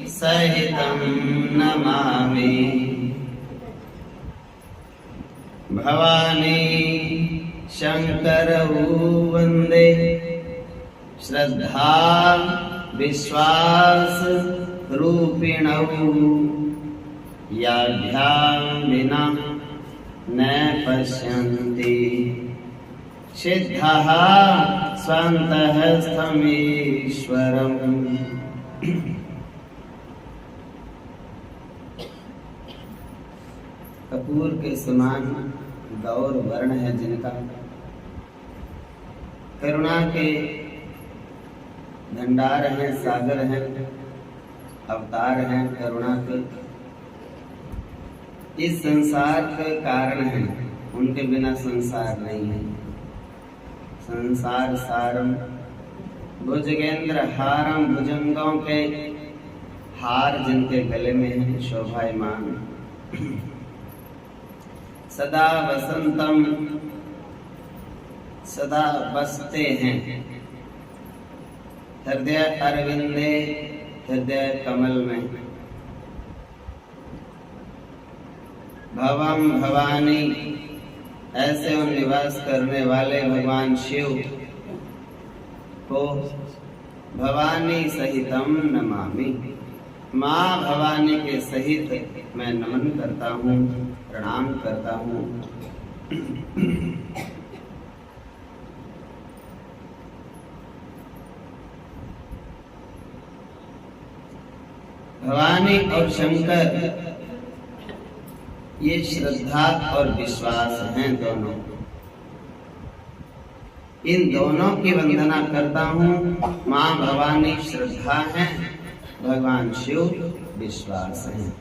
सहितं नमामि। भवानी शंकरौ वंदे श्रद्धा विश्वास रूपिणौ याभ्यां विना न पश्यन्ति सिद्धः स्वान्तः स्थमीश्वरम्। कपूर के समान गौर वर्ण है जिनका, करुणा के भंडार हैं, सागर हैं, अवतार हैं करुणा के, इस संसार के कारण हैं, उनके बिना संसार नहीं है। संसार सारम भुजगेंद्र हारम, भुजंगों के हार जिनके गले में है शोभायमान। सदा वसंतम, सदा बसते हैं हृदय अरविंदे, हृदय कमल में। भवम भवानी, ऐसे उन निवास करने वाले भगवान शिव को भवानी सहितम नमामि, माँ भवानी के सहित मैं नमन करता हूँ, प्रणाम करता हूँ। भवानी और शंकर ये श्रद्धा और विश्वास हैं दोनों। इन दोनों की वंदना करता हूँ। माँ भवानी श्रद्धा है, भगवान शिव विश्वास है।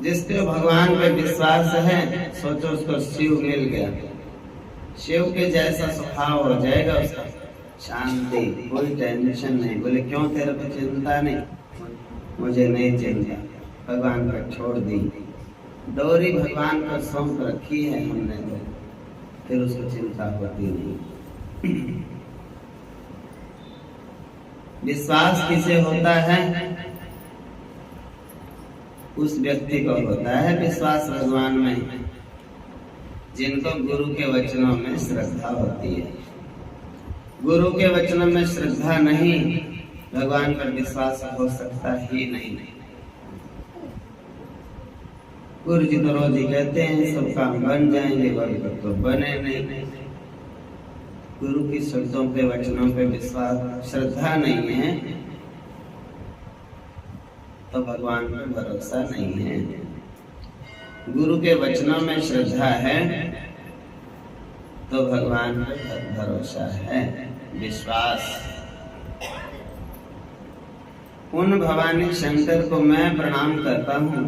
जिसके भगवान पे विश्वास है, सोचो उसको शिव मिल गया, शिव के जैसा स्वभाव हो जाएगा उसका, शांति, कोई टेंशन नहीं। बोले क्यों, तेरे को चिंता नहीं? मुझे नहीं चिंता, भगवान पर छोड़ दी, डोरी भगवान पर सौंप रखी है हमने, तो फिर उसको चिंता होती नहीं। विश्वास किसे होता है? उस व्यक्ति को होता है विश्वास भगवान में जिनको गुरु के वचनों में श्रद्धा होती है। गुरु के वचनों में श्रद्धा नहीं, भगवान पर विश्वास हो सकता ही नहीं। गुरु जी तो रोज ही कहते हैं सब काम बन जाएंगे, पर तो बने नहीं। गुरु की शब्दों पे, वचनों पे विश्वास, श्रद्धा नहीं है तो भगवान पर भरोसा नहीं है। गुरु के वचनों में श्रद्धा है तो भगवान पर भरोसा है, विश्वास। उन भवानी शंकर को मैं प्रणाम करता हूँ,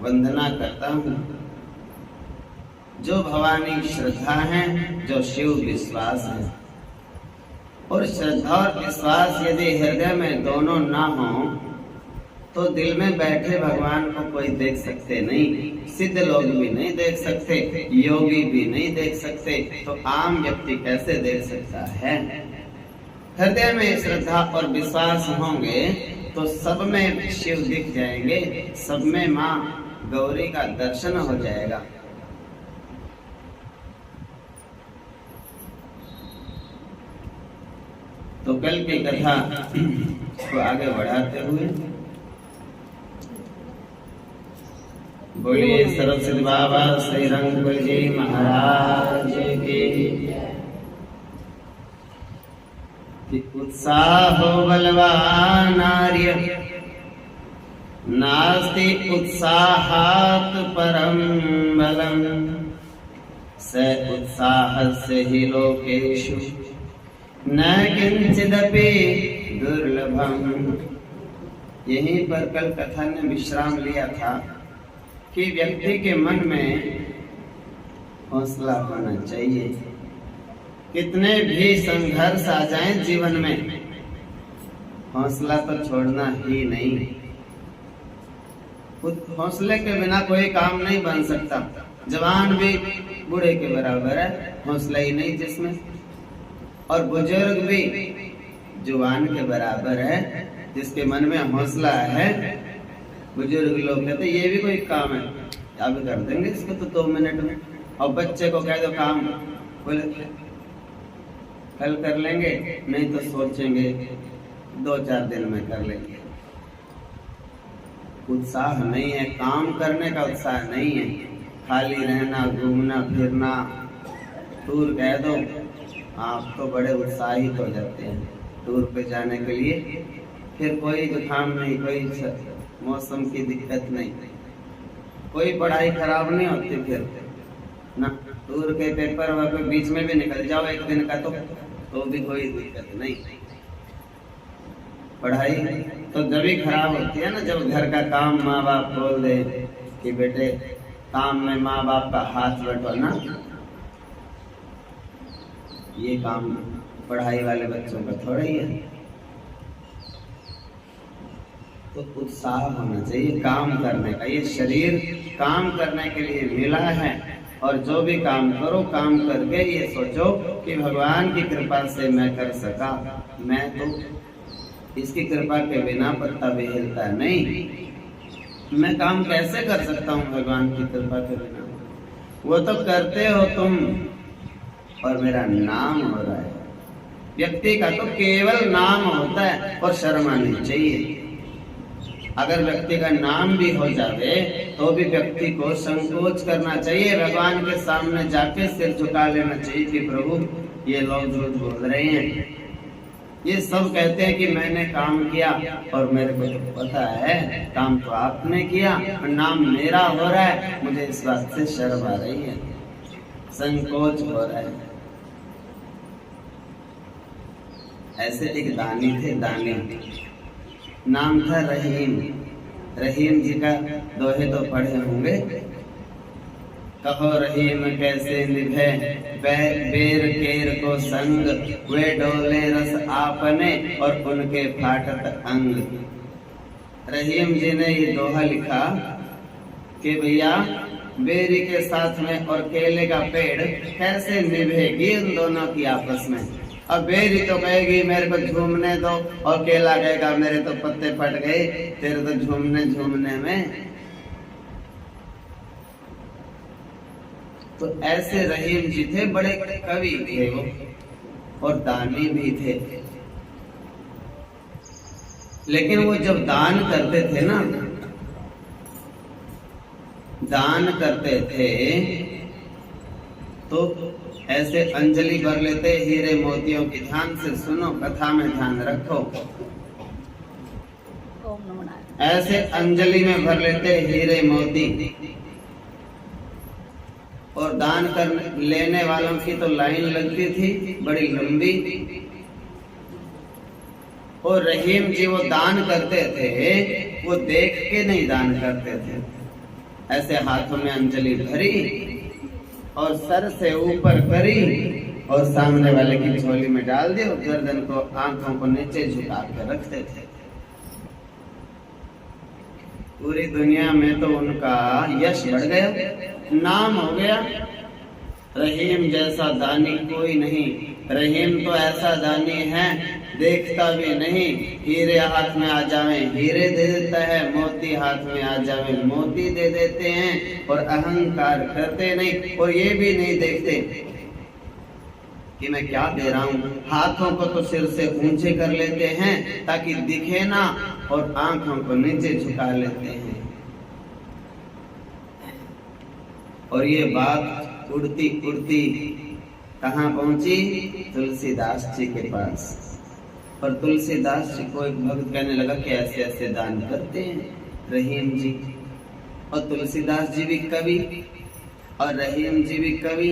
वंदना करता हूँ, जो भवानी श्रद्धा है, जो शिव विश्वास है। और श्रद्धा और विश्वास यदि हृदय में दोनों ना हो तो दिल में बैठे भगवान को कोई देख सकते नहीं, सिद्ध लोग भी नहीं देख सकते, योगी भी नहीं देख सकते, तो आम व्यक्ति कैसे देख सकता है? हृदय में श्रद्धा और विश्वास होंगे तो सब में शिव दिख जाएंगे, सब में माँ गौरी का दर्शन हो जाएगा। तो कल की कथा को आगे बढ़ाते हुए बोलिए सरस्वती बाबा श्री रंगपुर जी महाराज की। उत्साहो बलवान आर्य नास्ति उत्साहात् परं बलम्, स उत्साहस्य हि लोकेषु न किंचिदपि दुर्लभम। यहीं पर कल कथा ने विश्राम लिया था कि व्यक्ति के मन में हौसला होना चाहिए। कितने भी संघर्ष आ जाएं जीवन में, हौसला तो छोड़ना ही नहीं। हौसले के बिना कोई काम नहीं बन सकता। जवान भी बूढ़े के बराबर है, हौसला ही नहीं जिसमें, और बुजुर्ग भी जवान के बराबर है, जिसके मन में हौसला है, बुजुर्ग लोग कहते ये भी कोई काम है, अब कर देंगे इसको तो 2 मिनट में। और बच्चे को कह दो काम, बोले कल कर लेंगे, नहीं तो सोचेंगे 2-4 दिन में कर लेंगे। उत्साह नहीं है, काम करने का उत्साह नहीं है, खाली रहना, घूमना फिरना। टूर कह दो, आप तो बड़े उत्साहित हो जाते हैं टूर पे जाने के लिए। फिर कोई जुकाम नहीं, कोई मौसम की दिक्कत नहीं, कोई पढ़ाई खराब नहीं होती फिर ना। टूर के पेपर वहाँ बीच में भी निकल जाओ 1 दिन का तो भी कोई दिक्कत नहीं। पढ़ाई तो जब भी खराब होती है ना, जब घर का काम माँ बाप बोल दे कि बेटे काम में माँ बाप का हाथ बटोरना, ये काम पढ़ाई वाले बच्चों का थोड़ा ही है। तो उत्साह होना चाहिए काम करने का। ये शरीर काम करने के लिए मिला है, और जो भी काम करो, काम करके ये सोचो कि भगवान की कृपा से मैं कर सका। मैं तो इसकी कृपा के बिना पत्ता भी हिलता नहीं, मैं काम कैसे कर सकता हूँ भगवान की कृपा के बिना? वो तो करते हो तुम, और मेरा नाम हो रहा है। व्यक्ति का तो केवल नाम होता है, और शर्म आनी चाहिए। अगर व्यक्ति का नाम भी हो जावे तो भी व्यक्ति को संकोच करना चाहिए, भगवान के सामने जाके सिर झुका लेना चाहिए कि प्रभु ये लोग झूठ बोल रहे हैं। ये सब कहते हैं कि मैंने काम किया, और मेरे को तो पता है काम तो आपने किया, और नाम मेरा हो रहा है। मुझे इस बात से शर्म आ रही है, संकोच हो रहा है। ऐसे एक दानी थे, दानी नाम था रहीम। रहीम जी का दोहे तो पढ़े होंगे। कहो रहीम कैसे निभे बेर केर को संग, वे डोले रस आपने और उनके फाटत अंग। रहीम जी ने ये दोहा लिखा कि भैया बेरी के साथ में और केले का पेड़ कैसे निभेगी उन दोनों की आपस में। अब बेरी तो कहेगी मेरे को झूमने दो, और केला कहेगा मेरे तो पत्ते फट गए, तेरे तो झूमने में। तो ऐसे रहीम जी थे, बड़े कवि थे वो, और दानी भी थे। लेकिन वो जब दान करते थे ना, दान करते थे तो ऐसे अंजलि भर लेते हीरे मोतियों की। ध्यान से सुनो, कथा में ध्यान रखो। ऐसे अंजलि में भर लेते हीरे मोती, और दान कर लेने वालों की तो लाइन लगती थी बड़ी लंबी। और रहीम जी वो दान करते थे, वो देख के नहीं दान करते थे। ऐसे हाथों में अंजलि भरी और सर से ऊपर करी, और सामने वाले की झोली में डाल दी, और गर्दन को, आंखों को नीचे झुका कर रखते थे। पूरी दुनिया में तो उनका यश बढ़ गया, नाम हो गया। रहीम जैसा दानी कोई नहीं। रहीम तो ऐसा दानी है, देखता भी नहीं, हीरे हाथ में आ जावे हीरे दे देता है, मोती हाथ में आ जावे मोती दे देते हैं, और अहंकार करते नहीं, और ये भी नहीं देखते कि मैं क्या दे रहा हूँ। हाथों को तो सिर से ऊंचे कर लेते हैं ताकि दिखे ना, और आंखों को नीचे झुका लेते हैं। और ये बात उड़ती उड़ती कहाँ पहुंची? तुलसीदास जी के पास। और तुलसीदास जी को एक भक्त कहने लगा कि ऐसे ऐसे दान करते हैं रहीम जी। और तुलसीदास जी भी कवि और रहीम जी भी कवि,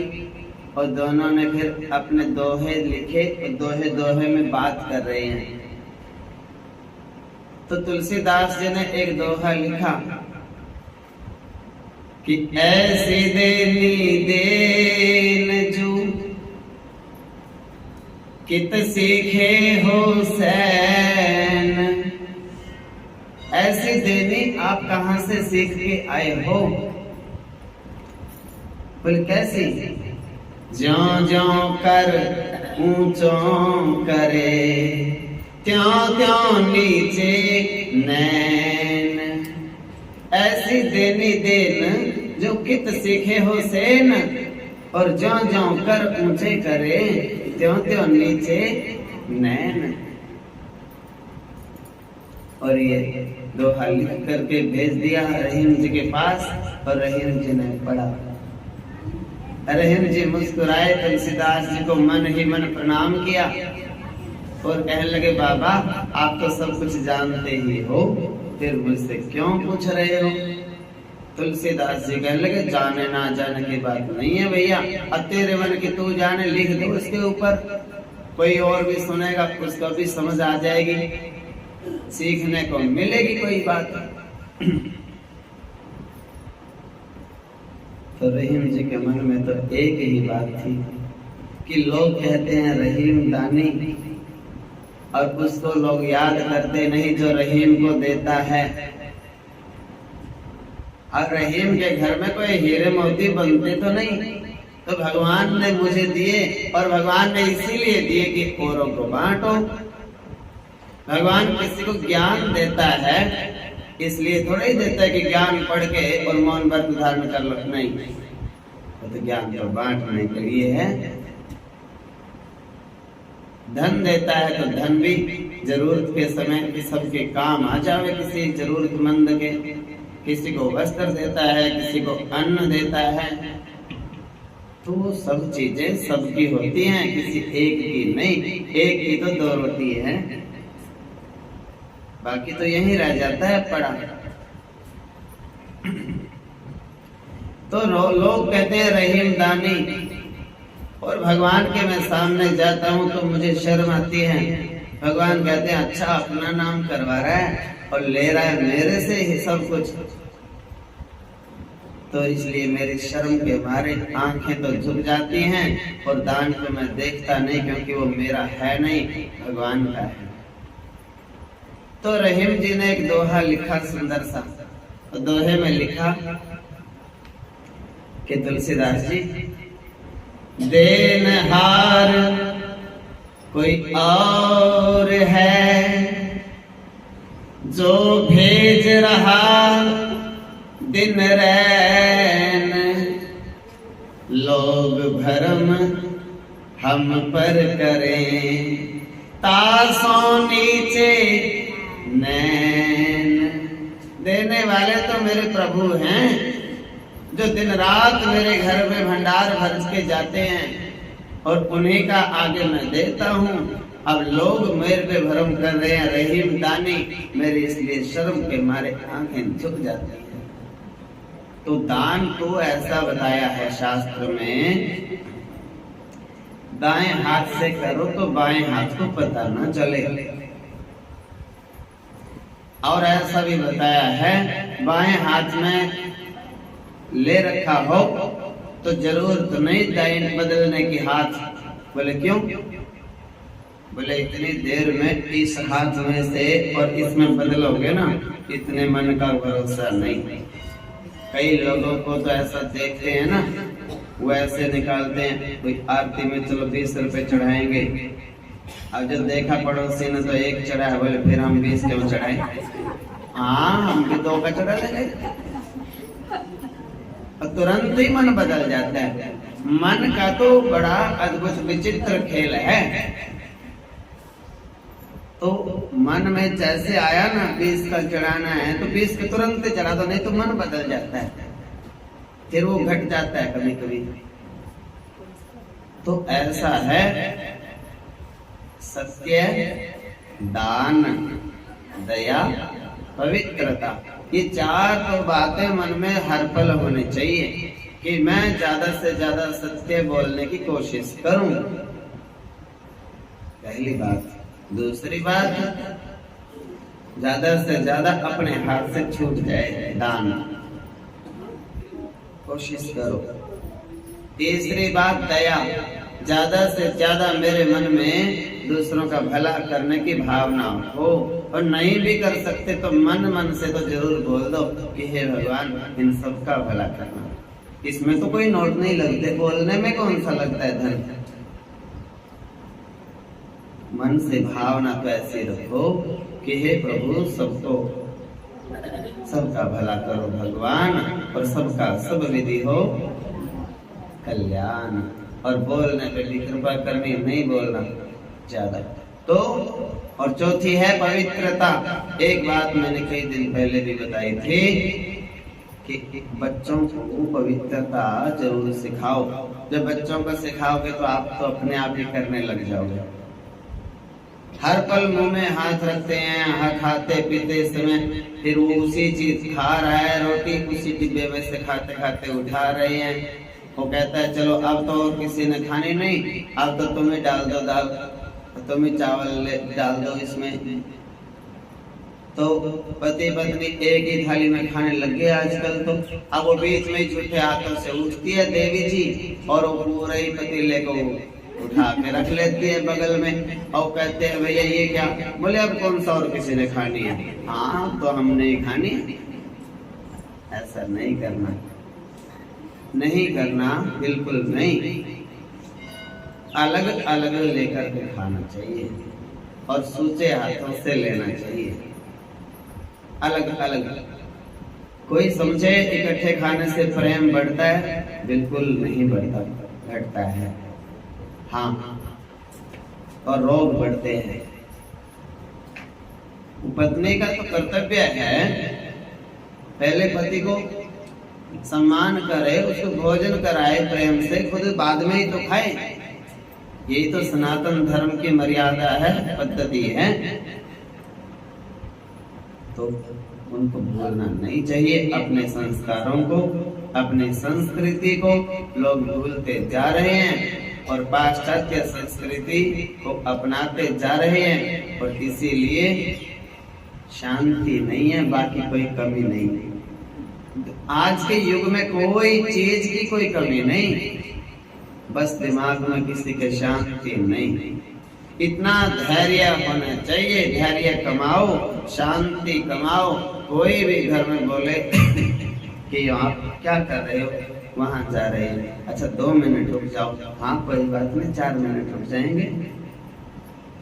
और दोनों ने फिर अपने दोहे लिखे, दोहे दोहे में बात कर रहे हैं। तो तुलसीदास जी ने एक दोहा लिखा कि ऐसी देनी देन जो कित सीखे हुसैन। ऐसी देनी आप कहां से सीख के आए हो? बोले कैसी? ज्यों ज्यों कर ऊंचों करे त्यों त्यों नीचे नैन, ऐसी देनी देन जो कित सीखे हो सेन, और ज्यों ज्यों कर ऊंचे करे त्यों त्यों नीचे नैन। और ये दोहा लिख करके भेज दिया रहीम जी के पास, और रहीम जी ने पढ़ा। रहीम जी मुस्कुराए, तुलसीदास जी को मन ही मन प्रणाम किया और कहने लगे, बाबा आप तो सब कुछ जानते ही हो, फिर मुझसे क्यों पूछ रहे हो? तुलसीदास जी कहने लगे, जाने ना जाने की बात नहीं है भैया, अब तेरे मन की तू जाने, लिख दो इसके ऊपर, कोई और भी सुनेगा उसको भी समझ आ जाएगी, सीखने को मिलेगी कोई बात। तो रहीम जी के मन में तो एक ही बात थी कि लोग कहते हैं रहीम दानी, और उसको लोग याद करते नहीं जो रहीम को देता है। और रहीम के घर में कोई हीरे मोती बनते तो नहीं, तो भगवान ने मुझे दिए, और भगवान ने इसीलिए दिए कि औरों को बांटो। भगवान किसी को ज्ञान देता है इसलिए थोड़ा ही देता है कि ज्ञान पढ़ के और मौन व्रत धारण कर लो, नहीं, तो ज्ञान तो बांटने के लिए है। धन देता है तो धन भी जरूरत के समय सबके काम आ जावे, किसी जरूरतमंद के, किसी को वस्त्र देता है, किसी को अन्न देता है, तो सब चीजें सबकी होती हैं, किसी एक की नहीं। एक की तो दो रोटी है, बाकी तो यही रह जाता है पड़ा। तो लोग कहते हैं रहीम दानी, और भगवान के मैं सामने जाता हूँ तो मुझे शर्म आती है। भगवान कहते हैं अच्छा अपना नाम करवा रहा है और ले रहा है मेरे से ही सब कुछ, तो इसलिए मेरी शर्म के मारे आंखें तो झुक जाती हैं, और दान को मैं देखता नहीं क्योंकि वो मेरा है नहीं, भगवान का है। तो रहीम जी ने एक दोहा लिखा सुंदर सा, तो दोहे में लिखा कि तुलसीदास जी, देनहार कोई और है जो भेज रहा दिन रैन, लोग भरम हम पर करें तासों नीचे नैन। देने वाले तो मेरे प्रभु हैं जो दिन रात मेरे घर में भंडार भर के जाते हैं, और उन्हीं का आगे मैं देता हूँ। अब लोग मेरे पे भरम कर रहे हैं रहीम दानी, मेरी इसलिए शर्म के मारे आंखें झुक जाती हैं। तो दान को ऐसा बताया है शास्त्र में, दाएं हाथ से करो तो बाएं हाथ को पता न चले, और ऐसा भी बताया है बाएं हाथ में ले रखा हो तो जरूरत नहीं दाएं बदलने की हाथ। बोले क्यों? बोले इतनी देर में इस हाथ में से और इसमें बदलोगे ना, इतने मन का भरोसा नहीं। कई लोगों को तो ऐसा देखते हैं ना, वो ऐसे निकालते हैं, कोई आरती में चलो 20 रुपए चढ़ाएंगे, अब जब देखा पड़ोसी ने तो 1 चढ़ाया, बोले फिर हम 20 क्यों चढ़ाए? हाँ हम भी 2 का चढ़ा लेंगे। तुरंत ही मन बदल जाता है। मन का तो बड़ा अद्भुत विचित्र खेल है। तो मन में जैसे आया ना 20 का चढ़ाना है तो 20 के तुरंत चढ़ा दो, नहीं तो मन बदल जाता है, फिर वो घट जाता है कभी कभी। तो ऐसा है सत्य, दान, दया, पवित्रता, ये 4 तो बातें मन में हर पल होनी चाहिए कि मैं ज्यादा से ज्यादा सत्य बोलने की कोशिश करूं, पहली बात। दूसरी बात, ज्यादा से ज्यादा अपने हाथ से छूट जाए दान, कोशिश करो। तीसरी बात दया, ज्यादा से ज्यादा मेरे मन में दूसरों का भला करने की भावना हो, और नहीं भी कर सकते तो मन से तो जरूर बोल दो कि हे भगवान इन सबका भला करना। इसमें तो कोई नोट नहीं लगते, बोलने में कौन सा लगता है धन। मन से भावना तो ऐसी रखो कि हे प्रभु सबका भला करो भगवान, और सबका सब विधि हो कल्याण। और बोलने पे भी कृपा करनी, नहीं बोलना ज्यादा। तो और चौथी है पवित्रता। एक बात मैंने कई दिन पहले भी बताई थी कि बच्चों को पवित्रता जरूर सिखाओ। जब बच्चों को सिखाओगे तो आप तो अपने आप ही करने लग जाओगे। हर पल मुंह में हाथ रखते हैं, हर खाते पीते समय फिर वो उसी चीज खा रहा है, रोटी उसी डिब्बे में से खाते खाते उठा रहे हैं। वो कहता है चलो अब तो और किसी ने खानी नहीं, अब तो तुम्हें डाल दो दाल, तुम्हें चावल डाल दो इसमें। तो पति पत्नी एक ही थाली में खाने लग गए आजकल। तो अब वो बीच में झूठे हाथों से उठती है देवी जी और वो पूरे ही पतीले को उठा के रख लेती है बगल में और कहते हैं भैया ये क्या? बोले अब कौन सा और किसी ने खानी है? हाँ तो हमने ही खानी। ऐसा नहीं करना, नहीं करना, बिल्कुल नहीं। अलग अलग लेकर के खाना चाहिए और सूचे हाथों से लेना चाहिए। अलग अलग। कोई समझे इकट्ठे खाने से प्रेम बढ़ता है? बिल्कुल नहीं बढ़ता, घटता है। हाँ, और रोग बढ़ते हैं। पत्नी का तो कर्तव्य है पहले पति को सम्मान करे, उसको भोजन कराए प्रेम से, खुद बाद में ही तो खाए। यही तो सनातन धर्म की मर्यादा है, पद्धति है। तो उनको भूलना नहीं चाहिए। अपने संस्कारों को, अपनी संस्कृति को लोग भूलते जा रहे हैं और पाश्चात्य संस्कृति को अपनाते जा रहे हैं, और इसीलिए शांति नहीं है, बाकी कोई कमी नहीं। आज के युग में कोई चीज की कोई कमी नहीं, बस दिमाग में किसी के शांति नहीं। इतना धैर्य होना चाहिए, धैर्य कमाओ, शांति कमाओ। कोई भी घर में बोले कि आप क्या कर रहे हो, वहां जा रहे हैं, अच्छा 2 मिनट रुक जाओ। हाँ कोई बात नहीं, 4 मिनट रुक जाएंगे।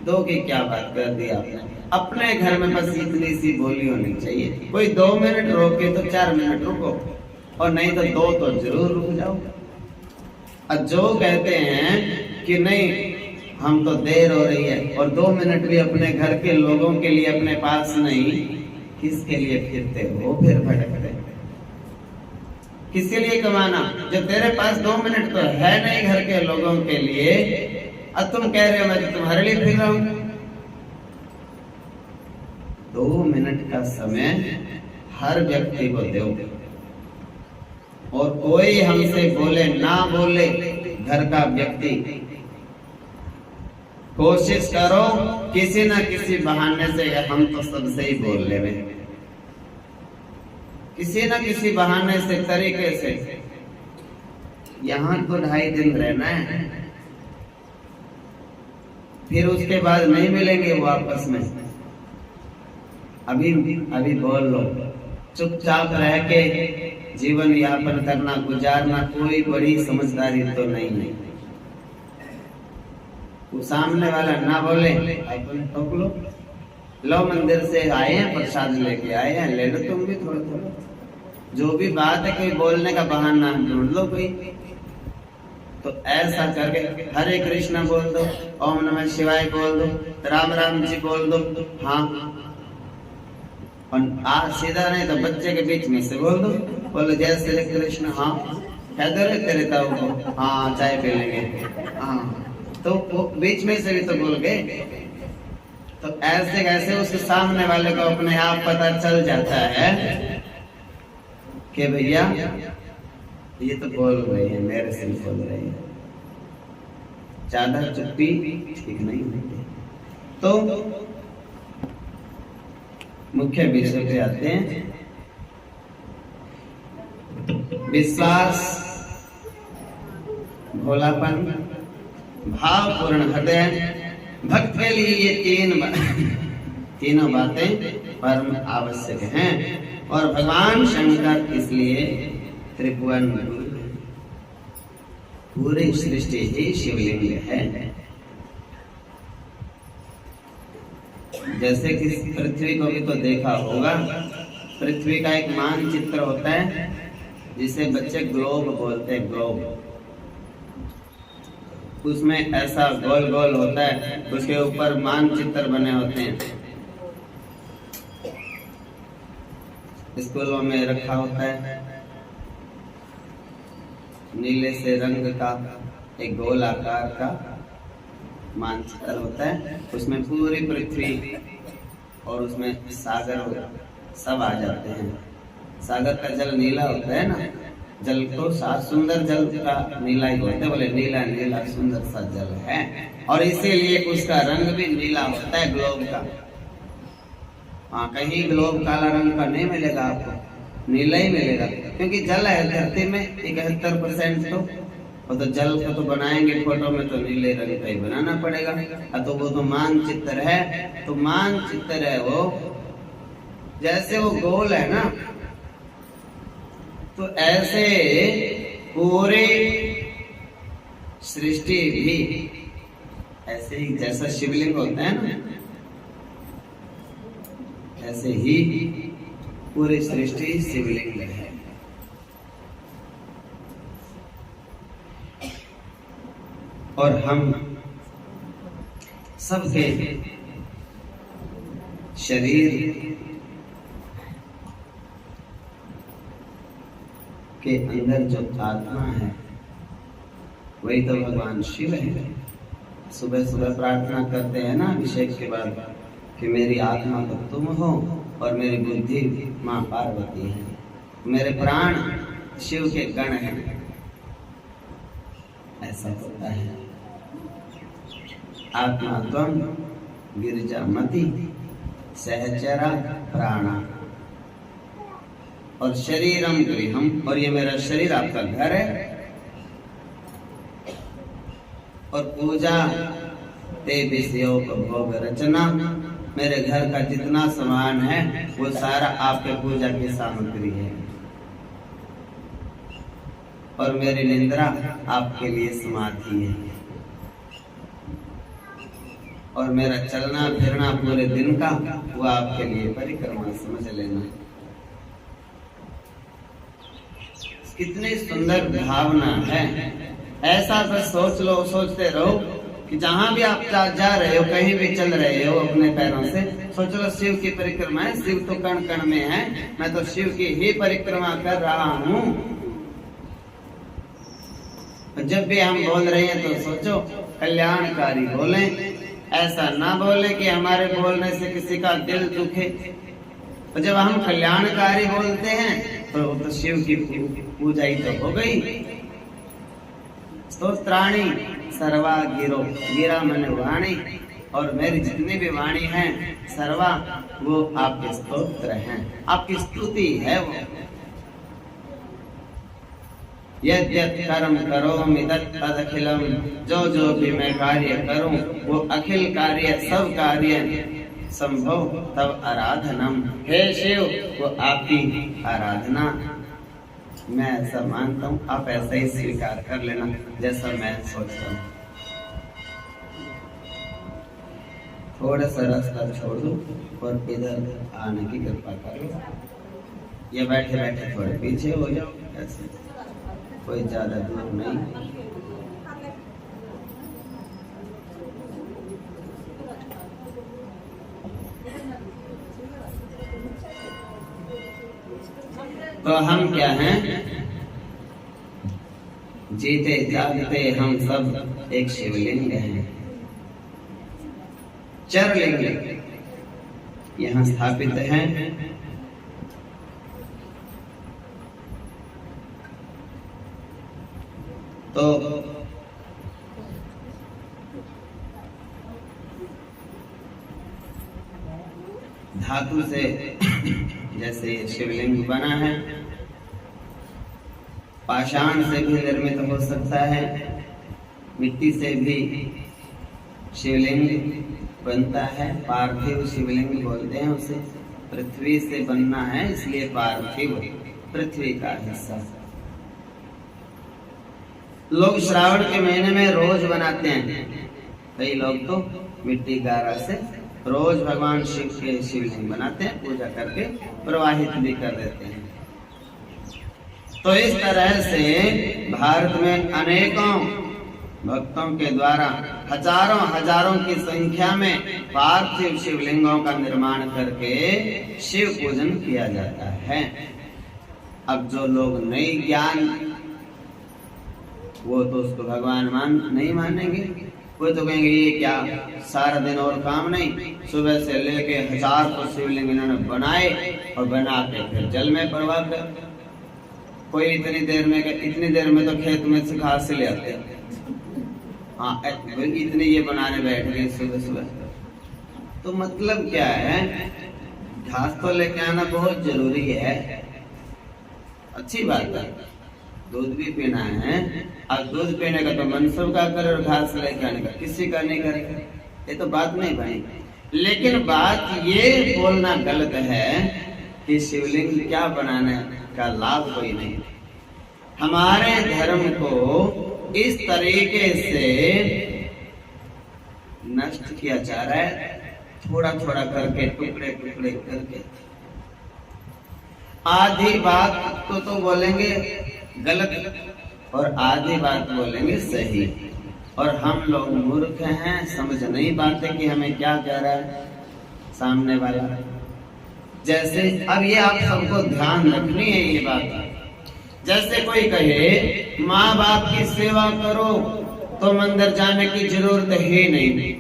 2 की क्या बात कर दी आपने? अपने घर में बस इतनी सी बोली होनी चाहिए। कोई 2 मिनट रोके तो 4 मिनट रुको, और नहीं तो 2 तो जरूर रुक जाओ। और जो कहते हैं कि नहीं हम तो देर हो रही है, और 2 मिनट भी अपने घर के लोगों के लिए अपने पास नहीं, किसके लिए फिरते हो? फिर भटकते किसके लिए कमाना? जब तेरे पास 2 मिनट तो है नहीं घर के लोगों के लिए, अब तुम कह रहे हो मैं तुम्हारे लिए फिर रहा हूं। 2 मिनट का समय हर व्यक्ति को दो, और कोई हमसे बोले ना बोले, घर का व्यक्ति कोशिश करो किसी न किसी बहाने से, हम तो सबसे ही बोल ले रहे, किसी न किसी बहाने से, तरीके से। यहाँ तो 2.5 दिन रहना है, फिर उसके बाद नहीं मिलेंगे वो आपस में। अभी बोल लो। चुपचाप रह के जीवन यापन करना, गुजारना कोई बड़ी समझदारी तो नहीं है। वो सामने वाला ना बोले, अपन टोक लो। लो मंदिर से आए हैं, प्रसाद लेके आए हैं, ले लो तुम भी थोड़ा थोड़ा। जो भी बात है, कोई बोलने का बहाना ढूंढ लो कोई। तो ऐसा करके हरे कृष्णा बोल दो, ओम नमः शिवाय बोल दो, राम राम जी बोल दो। हाँ, और सीधा नहीं तो बच्चे के बीच में से बोल दो, बोलो जय श्री कृष्ण। हाँ कह दो रे तेरे ताऊ को, हाँ चाय पी लेंगे। हाँ तो वो बीच में से भी तो बोल गए। तो ऐसे कैसे उसके सामने वाले को अपने आप पता चल जाता है कि भैया ये तो बोल रहे हैं, मेरे से बोल रहे हैं। ज्यादा चुप्पी ठीक नहीं है। तो मुख्य विषय पे आते हैं। विश्वास, भोलापन, भावपूर्ण हृदय। भक्त के लिए ये तीनों बातें परम आवश्यक हैं। और भगवान शंकर इसलिए त्रिभुवन पूरी सृष्टि ही शिवलिंग है। जैसे कि पृथ्वी को भी तो देखा होगा, पृथ्वी का एक मानचित्र होता है जिसे बच्चे ग्लोब बोलते हैं, ग्लोब। उसमें ऐसा गोल गोल होता है, उसके ऊपर मानचित्र बने होते हैं। स्कूलों में रखा होता है, नीले से रंग का एक गोल आकार का मानचित्र होता है। उसमें पूरी पृथ्वी और उसमें सागर सब आ जाते हैं। सागर का जल नीला होता है ना, जल को सुंदर जल का नीला ही होता है, बोले नीला नीला सुंदर सा जल है, और इसीलिए उसका रंग भी नीला होता है ग्लोब का। हाँ, कहीं ग्लोब काला रंग का नहीं मिलेगा आपको, नीला ही मिलेगा, क्योंकि जल है धरती में 71%। तो जल को तो बनाएंगे फोटो में तो नीले रंग का ही बनाना पड़ेगा। तो वो तो मानचित्र है, तो मानचित्र है वो, जैसे वो गोल है ना, तो ऐसे पूरे सृष्टि भी ऐसे ही, जैसा शिवलिंग होता है ना, ऐसे ही पूरी सृष्टि शिवलिंग है। और हम सबके शरीर के अंदर जो आत्मा है वही तो भगवान शिव है। सुबह सुबह प्रार्थना करते हैं ना अभिषेक के बाद कि मेरी आत्मा तो तुम हो और मेरी बुद्धि माँ पार्वती है, मेरे प्राण शिव के गण हैं। ऐसा होता है। आत्मा त्वं गिरिजामति सहचरा प्राणा, और शरीरम गृहम, और ये मेरा शरीर आपका घर है। और पूजा ते विषयोपभोग रचना, मेरे घर का जितना सामान है वो सारा आपके पूजा की सामग्री है। और मेरी निंद्रा आपके लिए समाधि है। और मेरा चलना फिरना पूरे दिन का वो आपके लिए परिक्रमा, समझ लेना। कितनी सुंदर भावना है। ऐसा बस सोच लो, सोचते रहो कि जहां भी आप जा रहे हो, कहीं भी चल रहे हो अपने पैरों से, सोच लो शिव की परिक्रमा है। शिव तो कण कण में है, मैं तो शिव की ही परिक्रमा कर रहा हूँ। जब भी हम बोल रहे हैं तो सोचो कल्याणकारी बोले, ऐसा ना बोले कि हमारे बोलने से किसी का दिल दुखे। तो जब हम कल्याणकारी बोलते हैं तो शिव की पूजा ही तो हो गई। स्तोत्राणी सर्वा गिरो, गिरा मन वाणी, और मेरी जितनी भी वाणी है सर्वा वो आपके स्तोत्र हैं, आपकी स्तुति है वो। यद्यत् कर्म करोमि तदखिलम, जो भी मैं कार्य करूं वो अखिल कार्य, सब कार्य संभव तब आराधनम। हे शिव, वो आपकी आराधना। मैं ऐसा मानता हूँ, आप ऐसा ही स्वीकार कर लेना जैसा मैं सोचता हूँ। थोड़ा सा रास्ता छोड़ दो और इधर आने की कृपा करो। ये बैठे बैठे थोड़े पीछे हो जाओ, ऐसे कोई ज्यादा दूर नहीं। तो हम क्या हैं? जीते जागते हम सब एक शिवलिंग हैं। चरलिंग यहाँ स्थापित हैं। तो धातु से जैसे शिवलिंग बना है, पाषाण से भी निर्मित हो सकता है, मिट्टी से भी शिवलिंग बनता है। पार्थिव शिवलिंग बोलते हैं उसे। पृथ्वी से बनना है इसलिए पार्थिव, पृथ्वी का हिस्सा। लोग श्रावण के महीने में रोज बनाते हैं, कई लोग तो मिट्टी गारा से रोज भगवान शिव के शिवलिंग बनाते हैं, पूजा करके प्रवाहित भी कर देते हैं। तो इस तरह से भारत में अनेकों भक्तों के द्वारा हजारों हजारों की संख्या में पार्थिव शिवलिंगों का निर्माण करके शिव पूजन किया जाता है। अब जो लोग नहीं ज्ञान, वो तो उसको भगवान नहीं मानेंगे। वो तो कहेंगे ये क्या, सारा दिन और काम नहीं, सुबह से लेके 1000 तो शिवलिंग इन्होंने बनाए और बना के फिर जल में प्रवाह कर। कोई इतनी देर में तो खेत में से घास ले आते हैं। हाँ, इतने ये बनाने बैठ गए सुबह सुबह। तो मतलब क्या है, घास तो लेके आना बहुत जरूरी है, अच्छी बात है, दूध भी पीना है। अब दूध पीने का तो मन सबका करे और घास लेके आने का किसी का नहीं करेगा, ये तो बात नहीं भाई। लेकिन बात ये बोलना गलत है कि शिवलिंग क्या बनाने का लाभ कोई नहीं। हमारे धर्म को इस तरीके से नष्ट किया जा रहा है, थोड़ा थोड़ा करके, टुकड़े टुकड़े करके। आधी बात तो बोलेंगे गलत और आधी बात बोलेंगे सही, और हम लोग मूर्ख हैं, समझ नहीं पाते कि हमें क्या कह रहा है सामने वाला। जैसे अब ये आप सबको ध्यान रखनी है ये बात। जैसे कोई कहे माँ बाप की सेवा करो तो मंदिर जाने की जरूरत ही नहीं।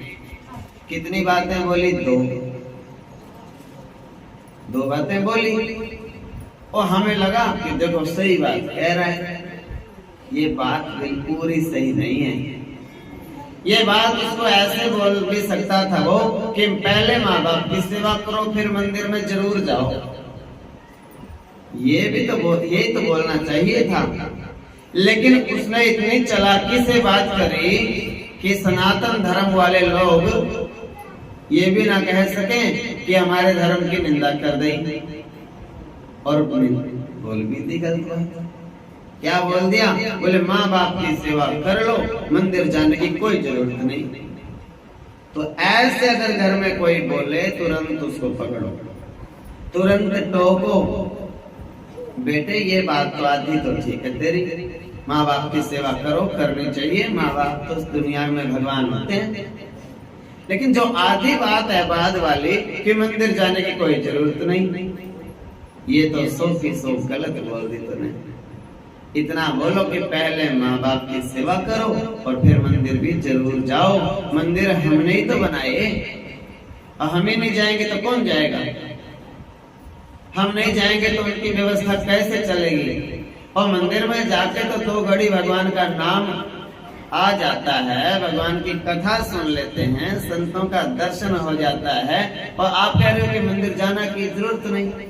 कितनी बातें बोली? दो बातें बोली और हमें लगा कि देखो सही बात कह रहा है। ये बात बिल्कुल ही सही नहीं है। ये बात उसको ऐसे बोल भी सकता था वो कि पहले माँ बाप की सेवा करो फिर मंदिर में जरूर जाओ। यही तो बोलना चाहिए था। लेकिन उसने इतनी चालाकी से बात करी कि सनातन धर्म वाले लोग ये भी ना कह सके कि हमारे धर्म की निंदा कर दें। और बोल भी दी गलत। क्या बोल दिया? बोले माँ बाप की सेवा कर लो, मंदिर जाने की कोई जरूरत नहीं। तो ऐसे अगर घर में कोई बोले तुरंत उसको पकड़ो, तुरंत टोको। बेटे ये बात तो आधी तो ठीक है तेरी, माँ बाप की सेवा करो, करनी चाहिए, माँ बाप तो इस दुनिया में भगवान होते हैं। लेकिन जो आधी बात है बाद वाली कि मंदिर जाने की कोई जरूरत नहीं, ये तो 100% गलत बोल दी तूने। इतना बोलो कि पहले माँ बाप की सेवा करो और फिर मंदिर भी जरूर जाओ। मंदिर हमने ही तो बनाए, और हम ही नहीं जाएंगे तो कौन जाएगा? हम नहीं जाएंगे तो उनकी व्यवस्था कैसे चलेगी? और मंदिर में जाके तो 2 घड़ी भगवान का नाम आ जाता है, भगवान की कथा सुन लेते हैं, संतों का दर्शन हो जाता है, और आप कह रहे हो कि मंदिर जाना की जरूरत नहीं।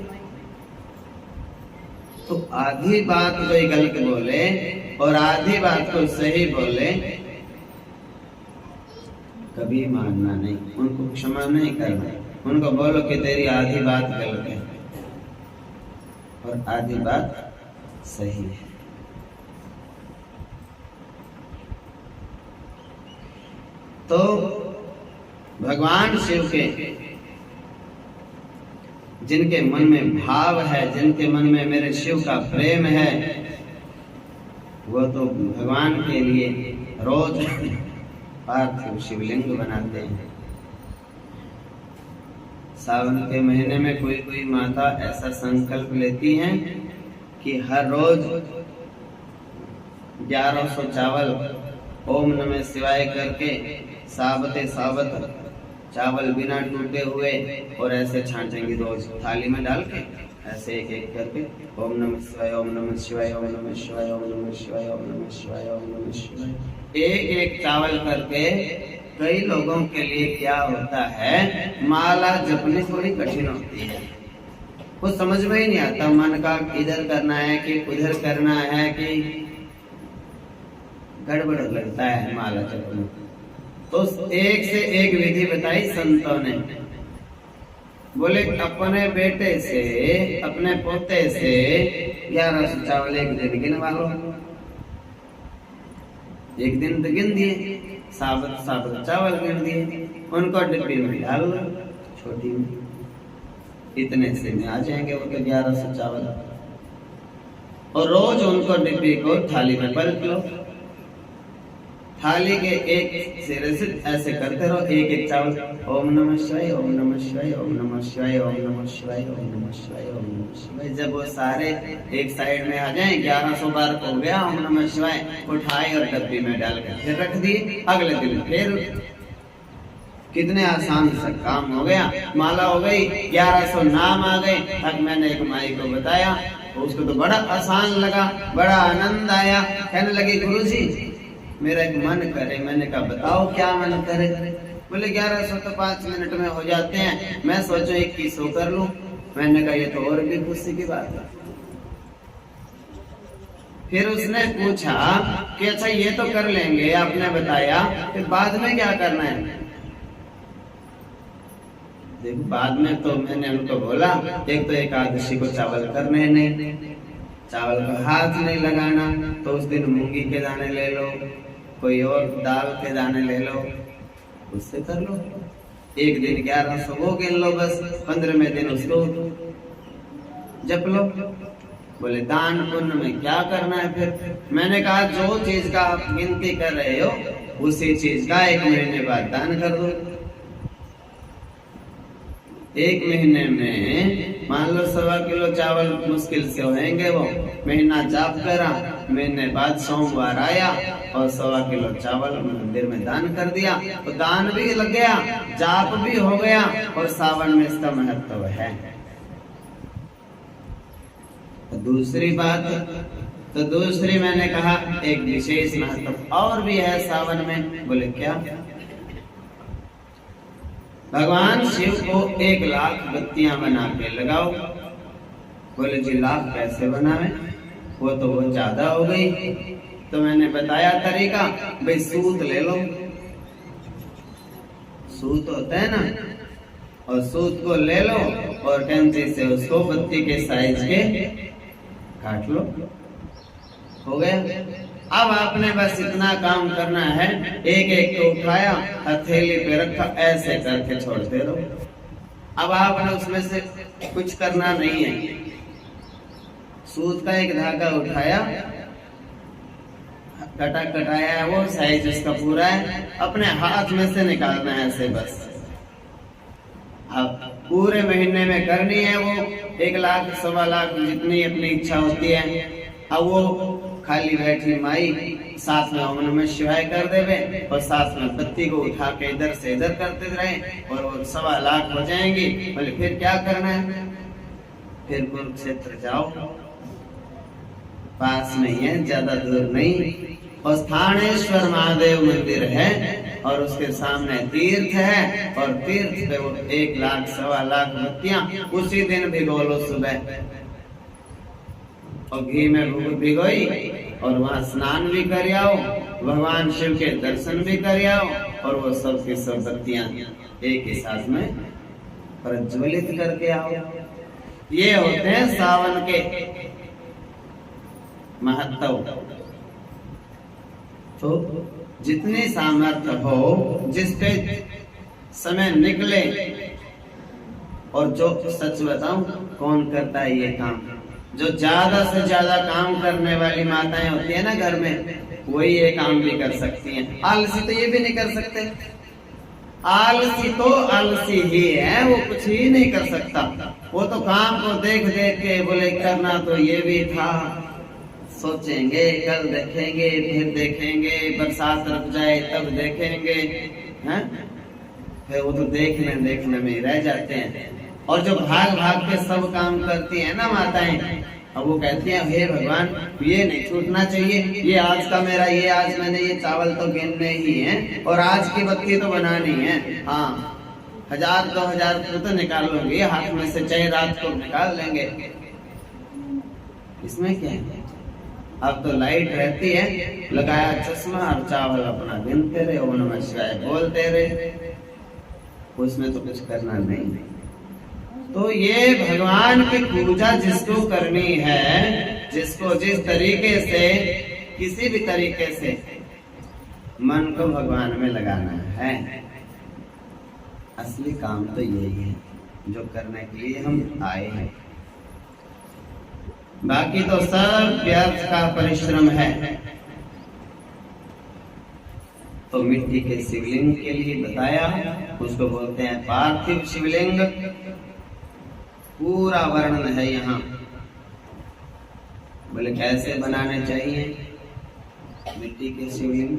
तो आधी बात कोई गलत बोले और आधी बात को सही बोले, कभी मानना नहीं, उनको क्षमा नहीं करना। उनको बोलो कि तेरी आधी बात गलत है और आधी बात सही है। तो भगवान शिव के जिनके मन में भाव है, जिनके मन में मेरे शिव का प्रेम है, वो तो भगवान के लिए रोज पार्थिव शिवलिंग बनाते हैं। सावन के महीने में कोई माता ऐसा संकल्प लेती हैं कि हर रोज 1100 चावल ओम नमः शिवाय करके साबत चावल बिना टूटे हुए और ऐसे छांटेंगे रोज थाली में डाल के, ऐसे एक एक करके ओम नमः शिवाय, ओम नमः शिवाय, ओम नमः शिवाय, ओम नमः शिवाय, ओम नमः शिवाय, ओम नमः शिवाय। एक एक चावल करके कई लोगों के लिए क्या होता है, माला जपनी थोड़ी कठिन होती है। वो समझ में ही नहीं आता मन का इधर करना है कि उधर करना है, कि गड़बड़ लगता है माला जपने। तो एक से एक विधि बताई संतों ने। बोले अपने बेटे से, अपने पोते से 1100 चावल एक दिन गिनवा लो। एक दिन तो गिन दिए, साबुत चावल गिन दिए, उनको डिब्बी में डाल लो। छोटी में, इतने से में आ जाएंगे वो 1100 चावल। और रोज उनको डिब्बी को थाली में पलट लो, थाली के एक सिरे से ऐसे करते रहो, एक एक चावल, ओम नमः शिवाय, ओम नमः शिवाय, ओम नमः शिवाय, ओम नमः शिवाय, ओम नमः शिवाय, ओम नमः शिवाय। जब वो सारे एक साइड में आ जाएं, 1100 बार हो गया ओम नमः शिवाय, उठाए और डब्बी में डाल के फिर रख दिए। अगले दिन फिर कितने आसान सा काम हो गया, माला हो गई, 1100 नाम आ गए। अब मैंने एक माई को बताया, उसको तो बड़ा आसान लगा, बड़ा आनंद आया। कहने लगी गुरुजी मेरा एक मन करे। मैंने कहा बताओ क्या मन करे। बोले 1100 तो 5 मिनट में हो जाते हैं, मैं सोचो 2100 कर लूं। मैंने कहा ये तो और भी खुशी की बात है। फिर उसने पूछा कि अच्छा ये तो कर लेंगे, आपने बताया, फिर बाद में क्या करना है। देखो बाद में तो मैंने उनको बोला, एक तो एकादशी को चावल करने नहीं, चावल का हाथ नहीं लगाना, तो उस दिन मूंगी के दाने ले लो, कोई और दाल के दाने ले लो, उससे कर लो। एक दिन 1100 वो गिन लो बस, 15वें दिन उसको जप लो। बोले दान पुण्य में क्या करना है फिर। मैंने कहा जो चीज का आप गिनती कर रहे हो उसी चीज का 1 महीने बाद दान कर दो। 1 महीने में मान लो 1.25 किलो चावल मुश्किल से होंगे, वो महीना जाप करा, महीने बाद सोमवार आया और 1.25 किलो चावल मंदिर में दान कर दिया, तो दान भी लग गया, जाप भी हो गया, और सावन में इसका महत्व है। दूसरी बात, तो दूसरी मैंने कहा एक विशेष महत्व और भी है सावन में। बोले क्या। भगवान शिव को 1 लाख बत्तियां बना के लगाओ। बोले जी लाख कैसे बनावे, वो तो बहुत ज्यादा हो गई। तो मैंने बताया तरीका, भाई सूत ले लो, सूत होता है ना, और सूत को ले लो और कैंची से उसको बत्ती के साइज के काट लो, हो गया। अब आपने बस इतना काम करना है, एक एक को उठाया, हथेली पे रखा, ऐसे करके छोड़ते रहो। अब आपने उसमें से कुछ करना नहीं है। सूत का एक धागा उठाया, कटाया है, वो साइज उसका पूरा है, अपने हाथ में से निकालना है ऐसे बस। अब पूरे महीने में करनी है वो 1 लाख 1.25 लाख जितनी अपनी इच्छा होती है। अब वो खाली बैठी माई साथ में ओम नमः शिवाय कर देवे और साथ में बत्ती को उठा के इधर से इधर करते रहे और वो 1.25 लाख हो जाएंगी। बोले फिर क्या करना है, फिर कुरुक्षेत्र जाओ, पास में है, ज्यादा दूर नहीं, और स्थानेश्वर महादेव मंदिर है और उसके सामने तीर्थ है, और तीर्थ पे वो 1 लाख 1.25 लाख बत्तियां उसी दिन भिगो लो सुबह, और घी में भिगोई, और वहां स्नान भी कर आओ, भगवान शिव के दर्शन भी कर आओ, और वो सब की सब बत्तियां एक ही साथ में प्रज्वलित करके आओ। ये होते हैं सावन के महत्व। तो जितनी सामर्थ्य हो, जिस पे समय निकले, और जो सच बताऊं कौन करता है ये काम, जो ज्यादा से ज्यादा काम करने वाली माताएं होती है ना घर में, वही ये काम भी कर सकती हैं। आलसी तो ये भी नहीं कर सकते, आलसी तो आलसी ही है, वो कुछ ही नहीं कर सकता। वो तो काम को देख देख के बोले करना तो ये भी था, सोचेंगे कल देखेंगे, फिर देखेंगे, बरसात रुक जाए तब देखेंगे, हैं? फिर वो तो देखने में रह जाते हैं। और जो भाग भाग के सब काम करती है ना माताएं, अब वो कहती हैं हे भगवान ये नहीं छूटना चाहिए, ये आज का मेरा, ये आज मैंने ये चावल तो गिनने ही है, और आज की बत्ती तो बनानी है। हाँ 1000-2000 तो निकाल लोगे हाथ में से, चाहे रात को निकाल लेंगे, इसमें क्या है। अब तो लाइट रहती है, लगाया चश्मा और चावल अपना गिनते रहे, ओम नमः शिवाय बोलते रहे, उसमें तो कुछ करना नहीं। तो ये भगवान की पूजा जिसको करनी है, जिसको जिस तरीके से, किसी भी तरीके से मन को भगवान में लगाना है, असली काम तो यही है जो करने के लिए हम आए हैं। बाकी तो सब व्यर्थ का परिश्रम है। तो मिट्टी के शिवलिंग के लिए बताया, उसको बोलते हैं पार्थिव शिवलिंग। पूरा वर्णन है यहाँ। बोले कैसे बनाने चाहिए मिट्टी के शिवलिंग,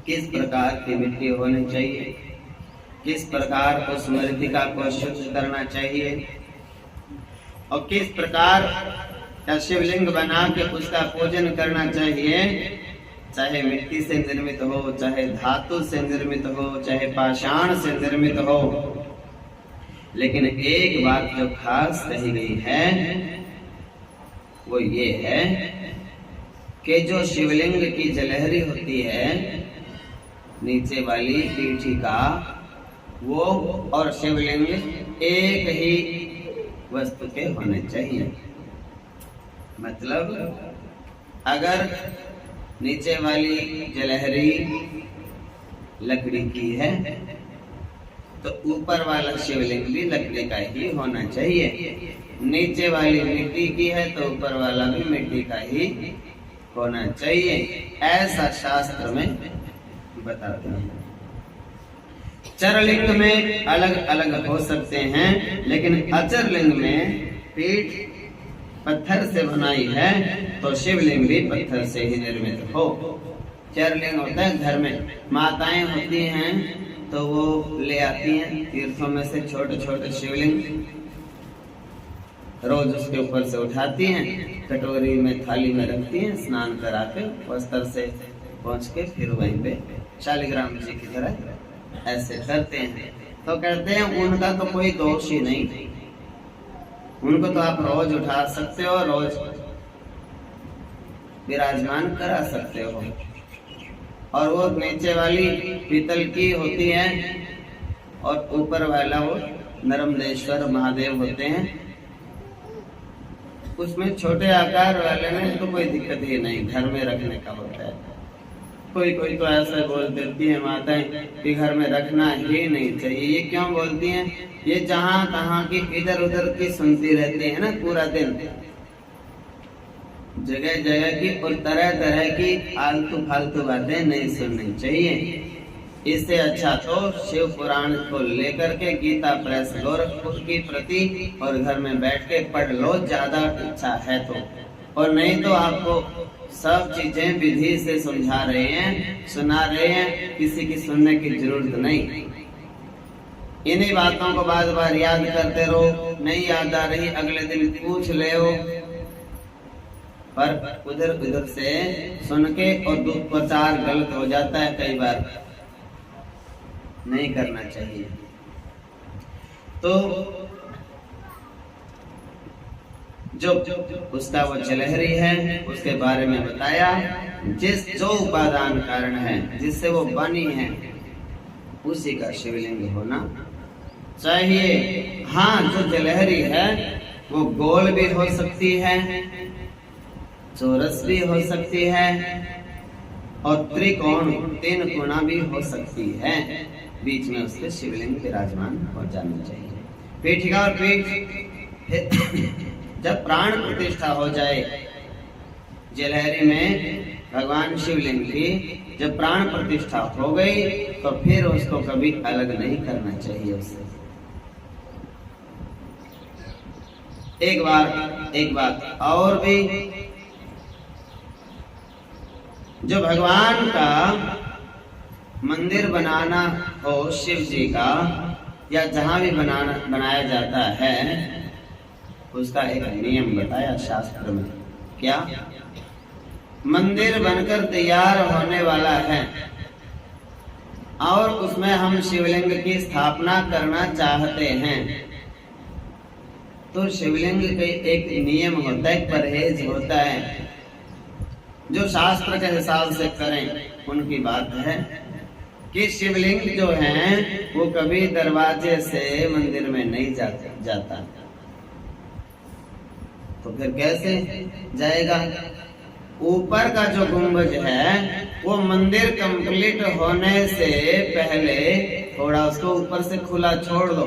किस प्रकार की मिट्टी होनी चाहिए, किस प्रकार उस मृतिका को शुद्ध करना चाहिए, और किस प्रकार का शिवलिंग बना के उसका पूजन करना चाहिए। चाहे मिट्टी से निर्मित हो, चाहे धातु से निर्मित हो, चाहे पाषाण से निर्मित हो, लेकिन एक बात जो खास कही गई है वो ये है कि जो शिवलिंग की जलहरी होती है नीचे वाली पीठिका, वो और शिवलिंग एक ही वस्तु के होने चाहिए। मतलब अगर नीचे वाली जलहरी लकड़ी की है तो ऊपर वाला शिवलिंग भी लकड़ी का ही होना चाहिए। नीचे वाली मिट्टी की है तो ऊपर वाला भी मिट्टी का ही होना चाहिए। ऐसा शास्त्र में बताते हैं। चरलिंग में अलग अलग हो सकते हैं, लेकिन अचरलिंग में पीठ पत्थर से बनाई है तो शिवलिंग भी पत्थर से ही निर्मित हो। चरलिंग होता है घर में माताएं होती हैं तो वो ले आती हैं तीर्थों में से छोटे छोटे शिवलिंग, रोज उसके ऊपर से उठाती हैं, कटोरी में थाली में रखती हैं, स्नान करा के वस्त्र से पहुंच के फिर वहीं पे शालिग्राम जी की तरह ऐसे करते हैं। तो कहते हैं उनका तो कोई दोष ही नहीं, उनको तो आप रोज उठा सकते हो, रोज विराजमान करा सकते हो। और वो नीचे वाली पीतल की होती है और ऊपर वाला वो नर्मदेश्वर महादेव होते हैं। उसमें छोटे आकार वाले में तो कोई दिक्कत ही नहीं, घर में रखने का होता है। कोई कोई तो ऐसा बोल देती है माताएं कि घर में रखना ही नहीं चाहिए। ये क्यों बोलती हैं? ये जहाँ तहाँ की इधर उधर की सुनती रहती है ना पूरा दिन, जगह जगह की और तरह तरह की आलतू फालतू बातें नहीं सुननी चाहिए। इससे अच्छा तो शिव पुराण को लेकर के गीता प्रेस गोरखपुर की प्रति और घर में बैठ के पढ़ लो, ज्यादा इच्छा है तो। और नहीं तो आपको सब चीजें विधि से समझा रहे हैं, सुना रहे हैं, किसी की सुनने की जरूरत नहीं। इन्हीं बातों को बार बार याद करते रहो, नहीं याद आ रही अगले दिन पूछ ले हो, पर उधर उधर से सुन के और दुष्प्रचार गलत हो जाता है कई बार, नहीं करना चाहिए। तो जो उसका वो जलहरी है उसके बारे में बताया, जो उपादान कारण है जिससे वो बनी है उसी का शिवलिंग होना चाहिए। हाँ, जो जलहरी है वो गोल भी हो सकती है, चौरस भी हो सकती है और त्रिकोण 3 कोना भी हो सकती है। बीच में उसके शिवलिंग विराजमान हो जाना चाहिए। पीठिका और पीठ जब प्राण प्रतिष्ठा हो जाए जलहरी में भगवान शिवलिंग की, जब प्राण प्रतिष्ठा हो गई तो फिर उसको कभी अलग नहीं करना चाहिए उससे। एक बात और भी, जो भगवान का मंदिर बनाना हो शिव जी का, या जहां भी बनाया जाता है, उसका एक नियम बताया शास्त्र में। क्या? मंदिर बनकर तैयार होने वाला है और उसमें हम शिवलिंग की स्थापना करना चाहते हैं तो शिवलिंग के एक नियम होता है, परहेज होता है, जो शास्त्र के हिसाब से करें उनकी बात है कि शिवलिंग जो है वो कभी दरवाजे से मंदिर में नहीं जाता। तो फिर कैसे जाएगा? ऊपर का जो गुंबज है वो मंदिर कंप्लीट होने से पहले थोड़ा उसको ऊपर से खुला छोड़ दो,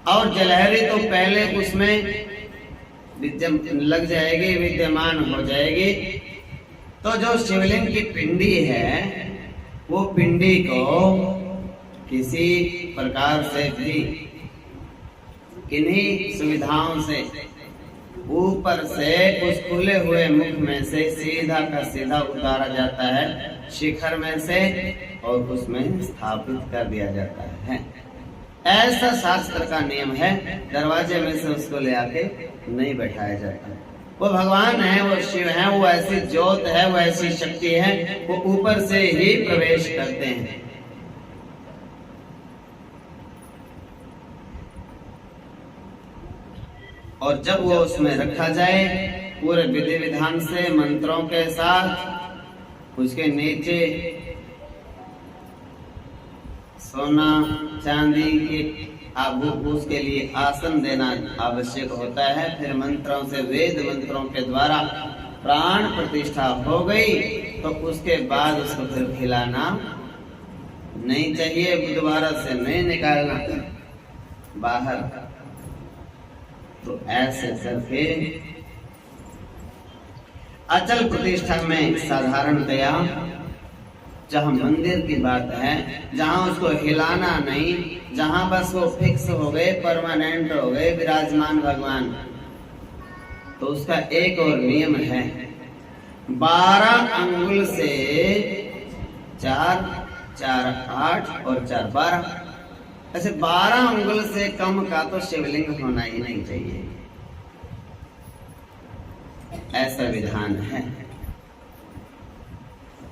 और जलहरी तो पहले उसमें लग जाएगी, विद्यमान हो जाएगी। तो जो शिवलिंग की पिंडी है वो पिंडी को किसी प्रकार से भी किन्हीं सुविधाओं से ऊपर से उस खुले हुए मुख में से सीधा का सीधा उतारा जाता है शिखर में से, और उसमें स्थापित कर दिया जाता है। ऐसा शास्त्र का नियम है। दरवाजे में से उसको ले आके नहीं बैठाया जाता। वो भगवान है, वो शिव है, वो ऐसी ज्योत है, वो ऐसी शक्ति है, वो ऊपर से ही प्रवेश करते हैं। और जब वो उसमें रखा जाए पूरे विधि विधान से मंत्रों के साथ, उसके नीचे सोना चांदी के उसके लिए आसन देना आवश्यक होता है। फिर मंत्रों से, वेद मंत्रों के द्वारा प्राण प्रतिष्ठा हो गई तो उसके बाद उसको फिर खिलाना नहीं चाहिए, दोबारा से नहीं निकालना बाहर। तो ऐसे करके अचल प्रतिष्ठा में साधारणतया जहाँ मंदिर की बात है, जहाँ उसको हिलाना नहीं, जहाँ बस वो फिक्स हो गए, परमानेंट हो गए विराजमान भगवान, तो उसका एक और नियम है। 12 अंगुल से 4, 4, 8 और 4, 12, ऐसे 12 अंगुल से कम का तो शिवलिंग होना ही नहीं चाहिए, ऐसा विधान है।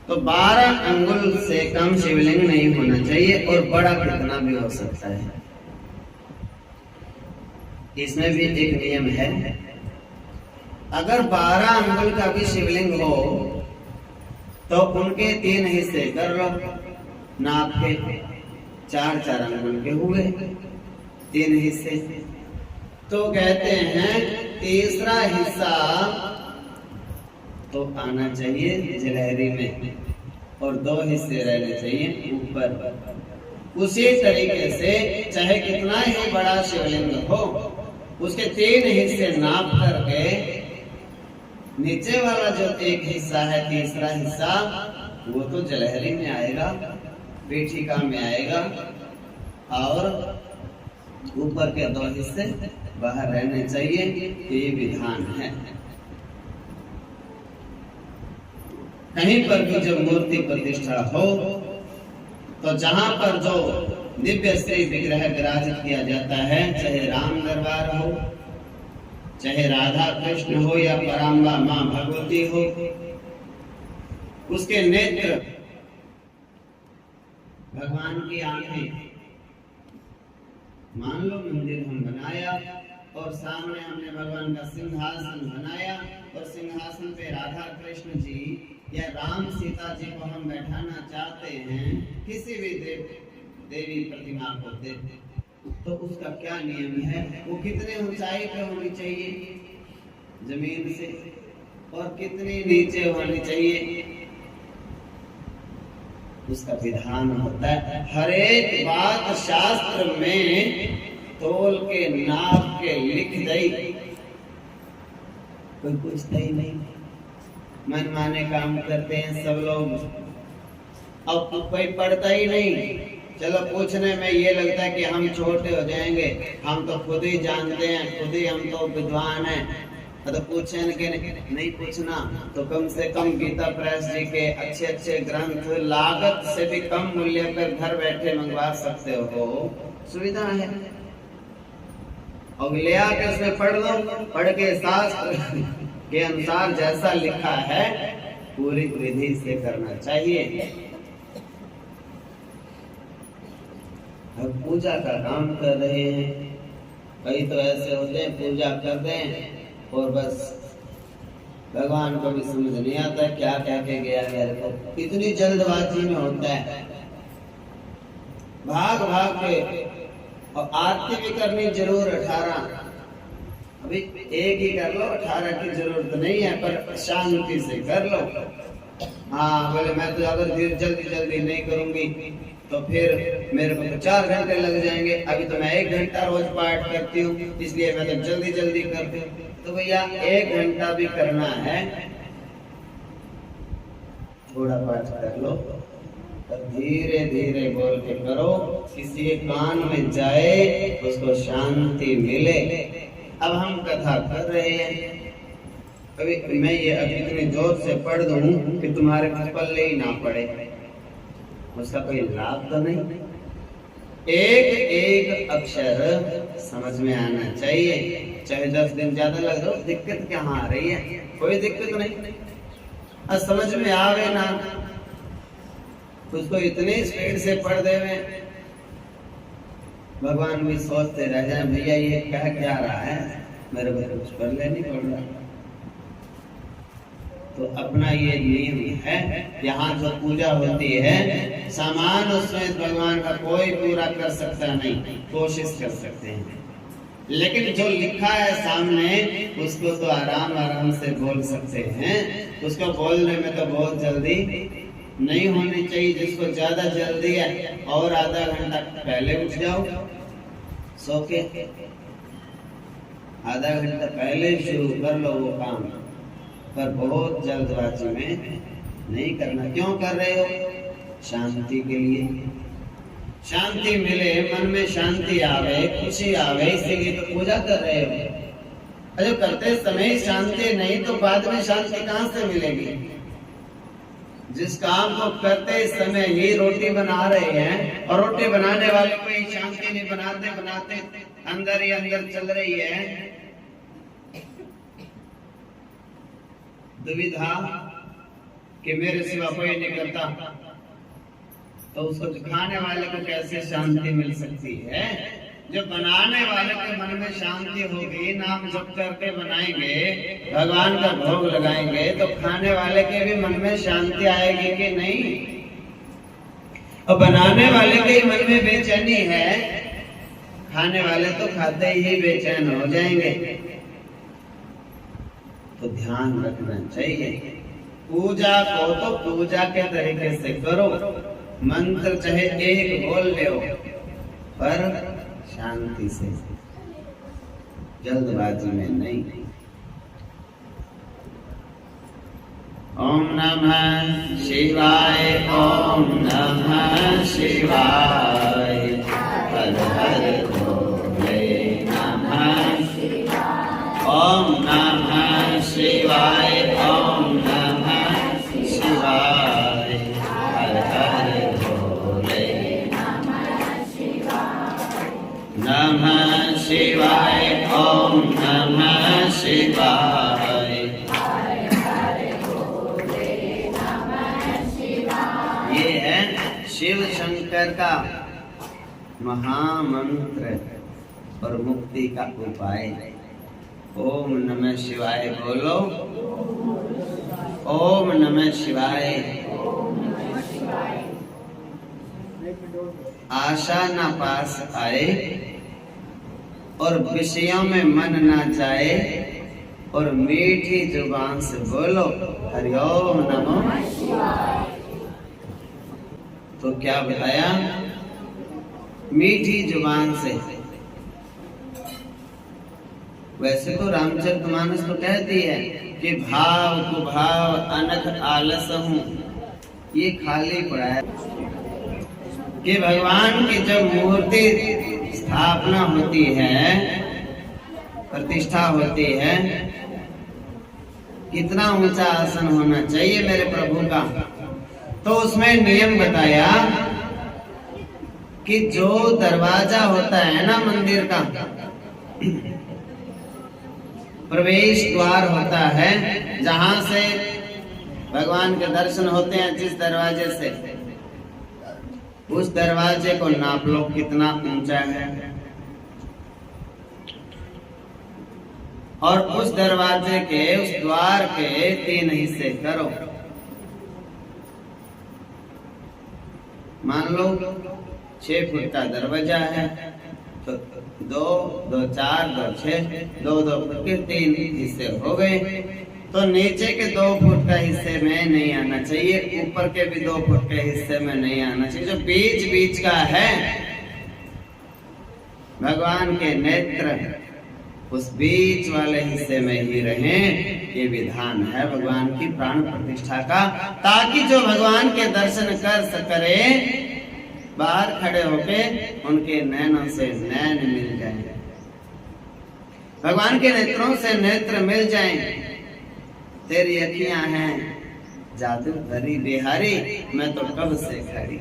तो 12 अंगुल से कम शिवलिंग नहीं होना चाहिए, और बड़ा कितना भी हो सकता है। इसमें भी एक नियम है। अगर 12 अंगुल का भी शिवलिंग हो तो उनके 3 हिस्से कर लो, नाप के 4, 4 अंगुल के हुए 3 हिस्से। तो कहते हैं तीसरा हिस्सा तो आना चाहिए जलहरी में, और 2 हिस्से रहने चाहिए ऊपर। उसी तरीके से चाहे कितना ही बड़ा शिवलिंग हो, उसके 3 हिस्से नाप करके नीचे वाला जो एक हिस्सा है, तीसरा हिस्सा, वो तो जलहरी में आएगा, पीठिका में आएगा, और ऊपर के 2 हिस्से बाहर रहने चाहिए। ये विधान है। कहीं पर भी जो मूर्ति प्रतिष्ठा हो तो जहां पर जो दिव्य श्री विग्रह विराजित किया जाता है, चाहे राम दरबार हो, चाहे राधा कृष्ण हो, या पराम्बा मां भगवती हो, उसके नेत्र भगवान की आंखें, मान लो मंदिर हम बनाया और सामने हमने भगवान का सिंहासन बनाया, और सिंहासन पे राधा कृष्ण जी या राम सीता जी को हम बैठाना चाहते हैं, किसी भी देवी प्रतिमा को देते, तो उसका क्या नियम है? वो कितने ऊंचाई पे होनी चाहिए जमीन से, और कितनी नीचे होनी चाहिए, उसका विधान होता है। हर एक बात शास्त्र में तोल के नाप के लिख दई, कोई पूछता ही नहीं, मन माने काम करते हैं सब लोग, अब कोई पढ़ता ही नहीं। चलो पूछने में ये लगता है कि हम छोटे हो जाएंगे, हम तो खुद ही जानते हैं, खुद ही हम तो विद्वान हैं, तो पूछें कि नहीं पूछना तो कम से कम गीता प्रेस जी के अच्छे अच्छे ग्रंथ लागत से भी कम मूल्य पर घर बैठे मंगवा सकते हो, सुविधा है। और ले आके उसमें पढ़ लो, पढ़ के शास्त्र के अनुसार जैसा लिखा है पूरी विधि से करना चाहिए। अब पूजा का काम कर रहे हैं, कई तो ऐसे होते हैं पूजा कर दें और बस भगवान को भी समझ नहीं आता क्या कह के गया मेरे को, इतनी जल्दबाजी में होता है, भाग भाग के। और आरती भी करनी जरूर 18, अभी एक ही कर लो, 18 की जरूरत नहीं है, पर शांति से कर लो। हाँ बोले मैं तो अगर जल्दी जल्दी नहीं करूंगी तो फिर मेरे को तो 4 घंटे लग जाएंगे, अभी तो मैं 1 घंटा रोज पाठ करती हूँ, इसलिए मैं तो जल्दी जल्दी करती हूँ। तो भैया 1 घंटा भी करना है, थोड़ा पाठ कर लो, पर धीरे धीरे बोल के करो, किसी के कान में जाए उसको शांति मिले। अब हम कथा कर रहे हैं, अभी मैं ये अभी इतने जोर से पढ़ दूं कि तुम्हारे पल्ले ही ना पड़े, उसका कोई लाभ तो नहीं। एक एक अक्षर समझ में आना चाहिए, चाहे 10 दिन ज्यादा लग जाओ, दिक्कत क्या आ रही है, कोई दिक्कत नहीं। और समझ में आवे ना, उसको इतनी स्पीड से पढ़ देवे, भगवान भी सोचते रह जाए भैया ये क्या रहा है, मेरे को कुछ पढ़ ले नहीं पड़ रहा। तो अपना ये नियम है, यहाँ जो पूजा होती है सामान उसमें भगवान का कोई पूरा कर सकता नहीं, कोशिश कर सकते हैं, लेकिन जो लिखा है सामने उसको तो आराम आराम से बोल सकते हैं। उसको बोलने में तो बहुत जल्दी नहीं होनी चाहिए, जिसको ज्यादा जल्दी है और आधा घंटा पहले उठ जाओ, सो के आधा घंटा पहले शुरू कर लो वो काम, पर बहुत जल्दबाजी में नहीं करना। क्यों कर रहे हो? शांति के लिए, शांति मिले, मन में शांति आवे, खुशी आवे, इसीलिए तो पूजा कर रहे हो। अरे करते समय शांति नहीं तो बाद में शांति कहाँ से मिलेगी? जिस काम को करते समय ही रोटी बना रहे हैं और रोटी बनाने वाले को ही शांति नहीं, बनाते बनाते अंदर ही अंदर चल रही है दुविधा कि मेरे सिवा कोई नहीं करता, तो उसको खाने वाले को कैसे शांति मिल सकती है? जो बनाने वाले के मन में शांति होगी, नाम जप करके बनाएंगे, भगवान का भोग लगाएंगे, तो खाने वाले के भी मन में शांति आएगी कि नहीं? और बनाने वाले के मन में बेचैनी है, खाने वाले तो खाते ही बेचैन हो जाएंगे। तो ध्यान रखना चाहिए, पूजा को तो पूजा के तरीके से करो, मंत्र चाहे एक बोल ले हो, पर शांति से, जल्दबाजी में नहीं। ओम नमः शिवाय, ओम नमः शिवाय, हर हर भोले नमः शिवाय, ओम नमः शिवाय, ओम नमः शिवाय, हर हर भोले नमः शिवाय, ओम नमः शिवाय, ये है शिव शंकर का महामंत्र और मुक्ति का उपाय। ओम नमः शिवाय बोलो, ओम नमः शिवाय। आशा ना पास आए और विषयों में मन ना जाए, और मीठी जुबान से बोलो हरिओम नमो शिवाय। तो क्या बताया? मीठी जुबान से। वैसे तो रामचरितमानस तो कहती है कि भाव कुभाव अनख आलस हूँ, ये खाली पड़ा है कि भगवान की जब मूर्ति स्थापना होती है, प्रतिष्ठा होती है, कितना ऊंचा आसन होना चाहिए मेरे प्रभु का। तो उसमें नियम बताया कि जो दरवाजा होता है ना मंदिर का, प्रवेश द्वार होता है, जहां से भगवान के दर्शन होते हैं, जिस दरवाजे से, उस दरवाजे को नाप लो कितना ऊंचा है, और उस दरवाजे के, उस द्वार के 3 हिस्से करो। मान लो 6 फुट का दरवाजा है, तो 2, 2, 4, 2, 6, 2, 2 के 3 हिस्से हो गए। तो नीचे के 2 फुट का हिस्से में नहीं आना चाहिए, ऊपर के भी 2 फुट के हिस्से में नहीं आना चाहिए। जो बीच बीच का है भगवान के नेत्र उस बीच वाले हिस्से में ही रहें, ये विधान है भगवान की प्राण प्रतिष्ठा का, ताकि जो भगवान के दर्शन कर करे बाहर खड़े होके उनके नैनों से नैन मिल जाएं, भगवान के नेत्रों से नेत्र मिल जाएं। तेरी अखियां हैं जादू भरी बिहारी, मैं तो कब से खड़ी।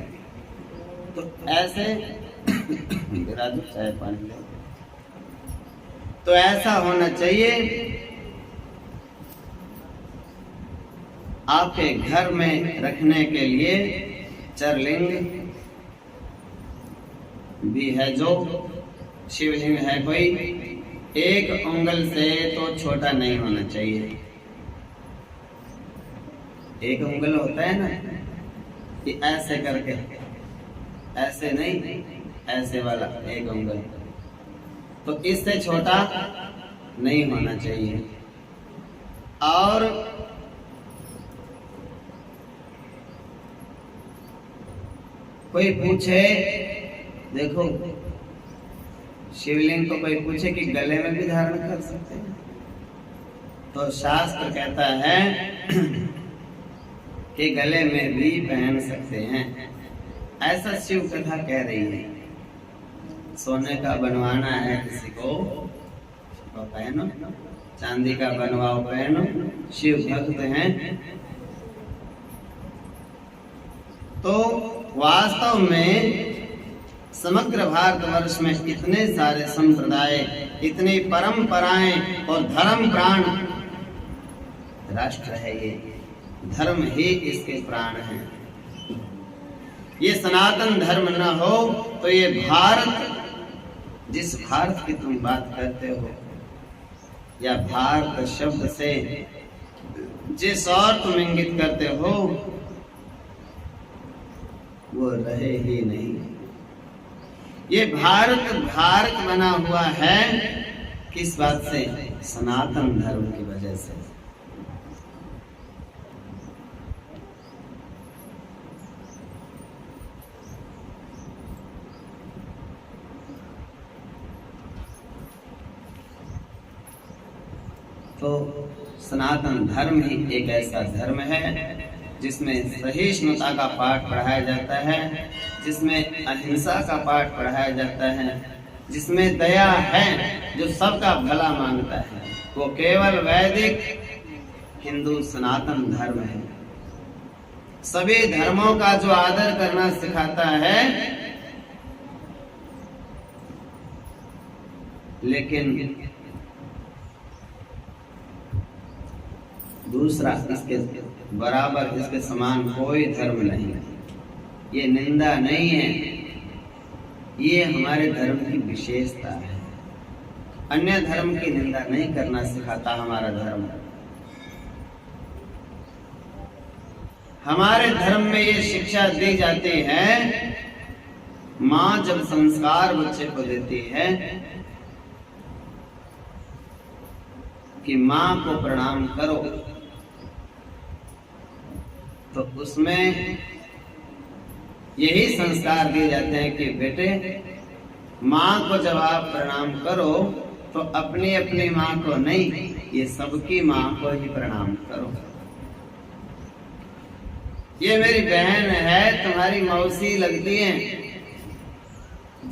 तो ऐसे राजू चाय पानी लो। तो ऐसा होना चाहिए। आपके घर में रखने के लिए चरलिंग भी है, जो शिवलिंग है कोई 1 उंगल से तो छोटा नहीं होना चाहिए। 1 उंगल होता है ना कि ऐसे करके, ऐसे नहीं, ऐसे वाला 1 उंगल, तो इससे छोटा नहीं होना चाहिए। और कोई पूछे, देखो शिवलिंग को कोई पूछे कि गले में भी धारण कर सकते हैं, तो शास्त्र कहता है कि गले में भी पहन सकते हैं। ऐसा शिव कथा कह रही है। सोने का बनवाना है किसी को तो पहनो, चांदी का बनवाओ पहनो, शिव भक्त हैं। तो वास्तव में समग्र भारतवर्ष में इतने सारे संप्रदाय, इतनी परंपराएं और धर्म प्राण राष्ट्र है। ये धर्म ही इसके प्राण हैं। ये सनातन धर्म न हो तो ये भारत, जिस भारत की तुम बात करते हो, या भारत शब्द से जिस और तुम इंगित करते हो, वो रहे ही नहीं। ये भारत भारत बना हुआ है किस बात से? सनातन धर्म की वजह से। तो सनातन धर्म ही एक ऐसा धर्म है जिसमें सहिष्णुता का पाठ पढ़ाया जाता है, जिसमें अहिंसा का पाठ पढ़ाया जाता है, जिसमें दया है, जो सबका भला मांगता है। वो केवल वैदिक हिंदू सनातन धर्म है। सभी धर्मों का जो आदर करना सिखाता है, लेकिन दूसरा इसके बराबर, इसके समान कोई धर्म नहीं है। ये निंदा नहीं है, ये हमारे धर्म की विशेषता है। अन्य धर्म की निंदा नहीं करना सिखाता हमारा धर्म। हमारे धर्म में ये शिक्षा दी जाती है, माँ जब संस्कार बच्चे को देती है कि माँ को प्रणाम करो, तो उसमें यही संस्कार दिए जाते हैं कि बेटे, माँ को जब आप प्रणाम करो तो अपनी अपनी माँ को नहीं, ये सबकी माँ को ही प्रणाम करो। ये मेरी बहन है, तुम्हारी मौसी लगती है,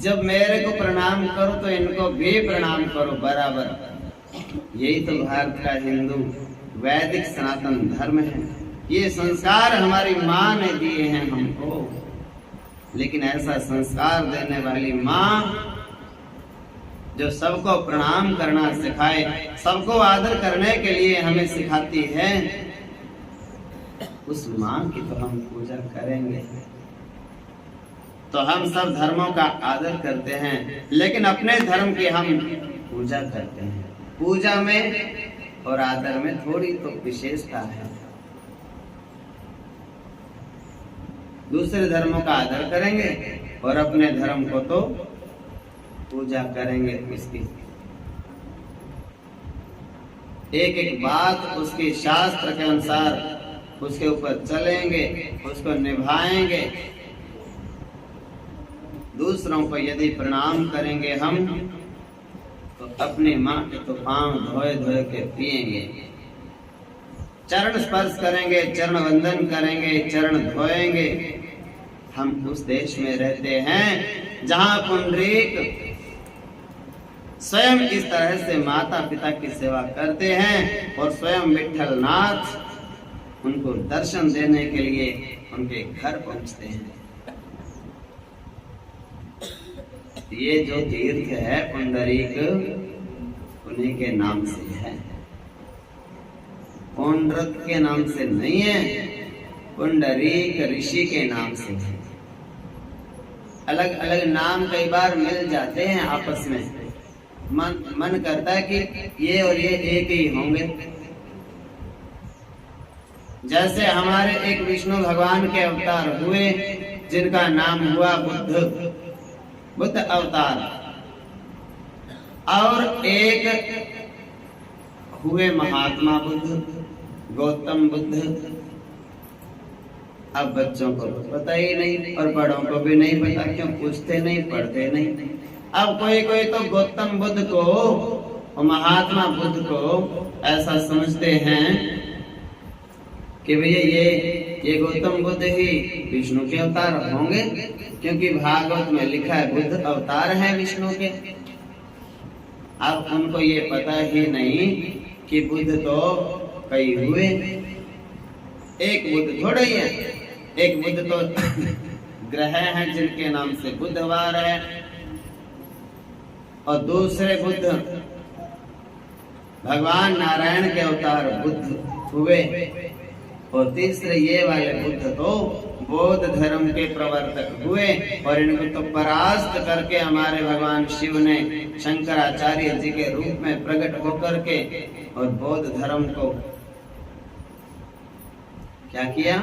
जब मेरे को प्रणाम करो तो इनको भी प्रणाम करो बराबर। यही तो भारत का हिंदू वैदिक सनातन धर्म है। ये संस्कार हमारी माँ ने दिए हैं हमको, लेकिन ऐसा संस्कार देने वाली माँ जो सबको प्रणाम करना सिखाए, सबको आदर करने के लिए हमें सिखाती है, उस माँ की तो हम पूजा करेंगे। तो हम सब धर्मों का आदर करते हैं, लेकिन अपने धर्म की हम पूजा करते हैं। पूजा में और आदर में थोड़ी तो विशेषता है। दूसरे धर्मों का आदर करेंगे और अपने धर्म को तो पूजा करेंगे उसकी, एक एक बात उसकी शास्त्र के अनुसार उसके ऊपर चलेंगे, उसको निभाएंगे। दूसरों को यदि प्रणाम करेंगे हम तो अपनी माँ के तो पांव धोए धोए के पिएंगे। चरण स्पर्श करेंगे, चरण वंदन करेंगे, चरण धोएंगे। हम उस देश में रहते हैं जहां पुंडरीक स्वयं इस तरह से माता पिता की सेवा करते हैं और स्वयं विठ्ठलनाथ उनको दर्शन देने के लिए उनके घर पहुंचते हैं। ये जो तीर्थ है पुंडरीक उन्हीं के नाम से है, पुंडरक के नाम से नहीं है, पुंडरीक ऋषि के नाम से है। अलग अलग नाम कई बार मिल जाते हैं आपस में, मन करता है कि ये और ये एक ही होंगे। जैसे हमारे एक विष्णु भगवान के अवतार हुए जिनका नाम हुआ बुद्ध अवतार, और एक हुए महात्मा बुद्ध, गौतम बुद्ध। अब बच्चों को पता ही नहीं और बड़ों को भी नहीं पता, क्यों पूछते नहीं, पढ़ते नहीं। अब कोई कोई तो गौतम बुद्ध को और महात्मा बुद्ध को ऐसा समझते हैं कि भैया ये गौतम बुद्ध ही विष्णु के अवतार होंगे, क्योंकि भागवत में लिखा है बुद्ध अवतार है विष्णु के। अब उनको ये पता ही नहीं कि बुद्ध तो कई हुए, एक बुद्ध थोड़ा ही है। एक बुद्ध तो ग्रह हैं जिनके नाम से बुधवार है, और दूसरे बुद्ध भगवान नारायण के अवतार बुद्ध हुए, और तीसरे ये वाले बुद्ध तो बौद्ध धर्म के प्रवर्तक हुए। और इनको तो परास्त करके हमारे भगवान शिव ने शंकराचार्य जी के रूप में प्रकट होकर के और बौद्ध धर्म को क्या किया,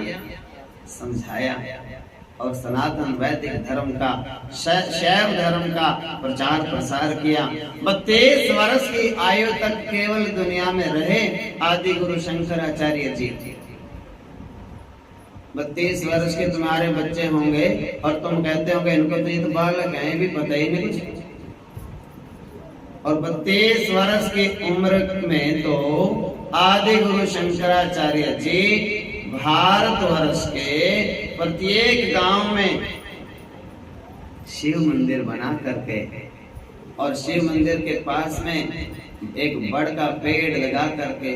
समझाया, और सनातन वैदिक धर्म का, शैव धर्म का प्रचार प्रसार किया। 32 वर्ष की आयु तक केवल दुनिया में रहे आदि गुरु शंकराचार्य जी। 32 वर्ष के तुम्हारे बच्चे होंगे और तुम कहते होगे इनको तो ये तो बालक हैं, भी पता ही नहीं कुछ। और 32 वर्ष की उम्र में तो आदि गुरु शंकराचार्य जी भारतवर्ष के प्रत्येक गांव में शिव मंदिर बना करके, और शिव मंदिर के पास में एक बड़ का पेड़ लगा करके,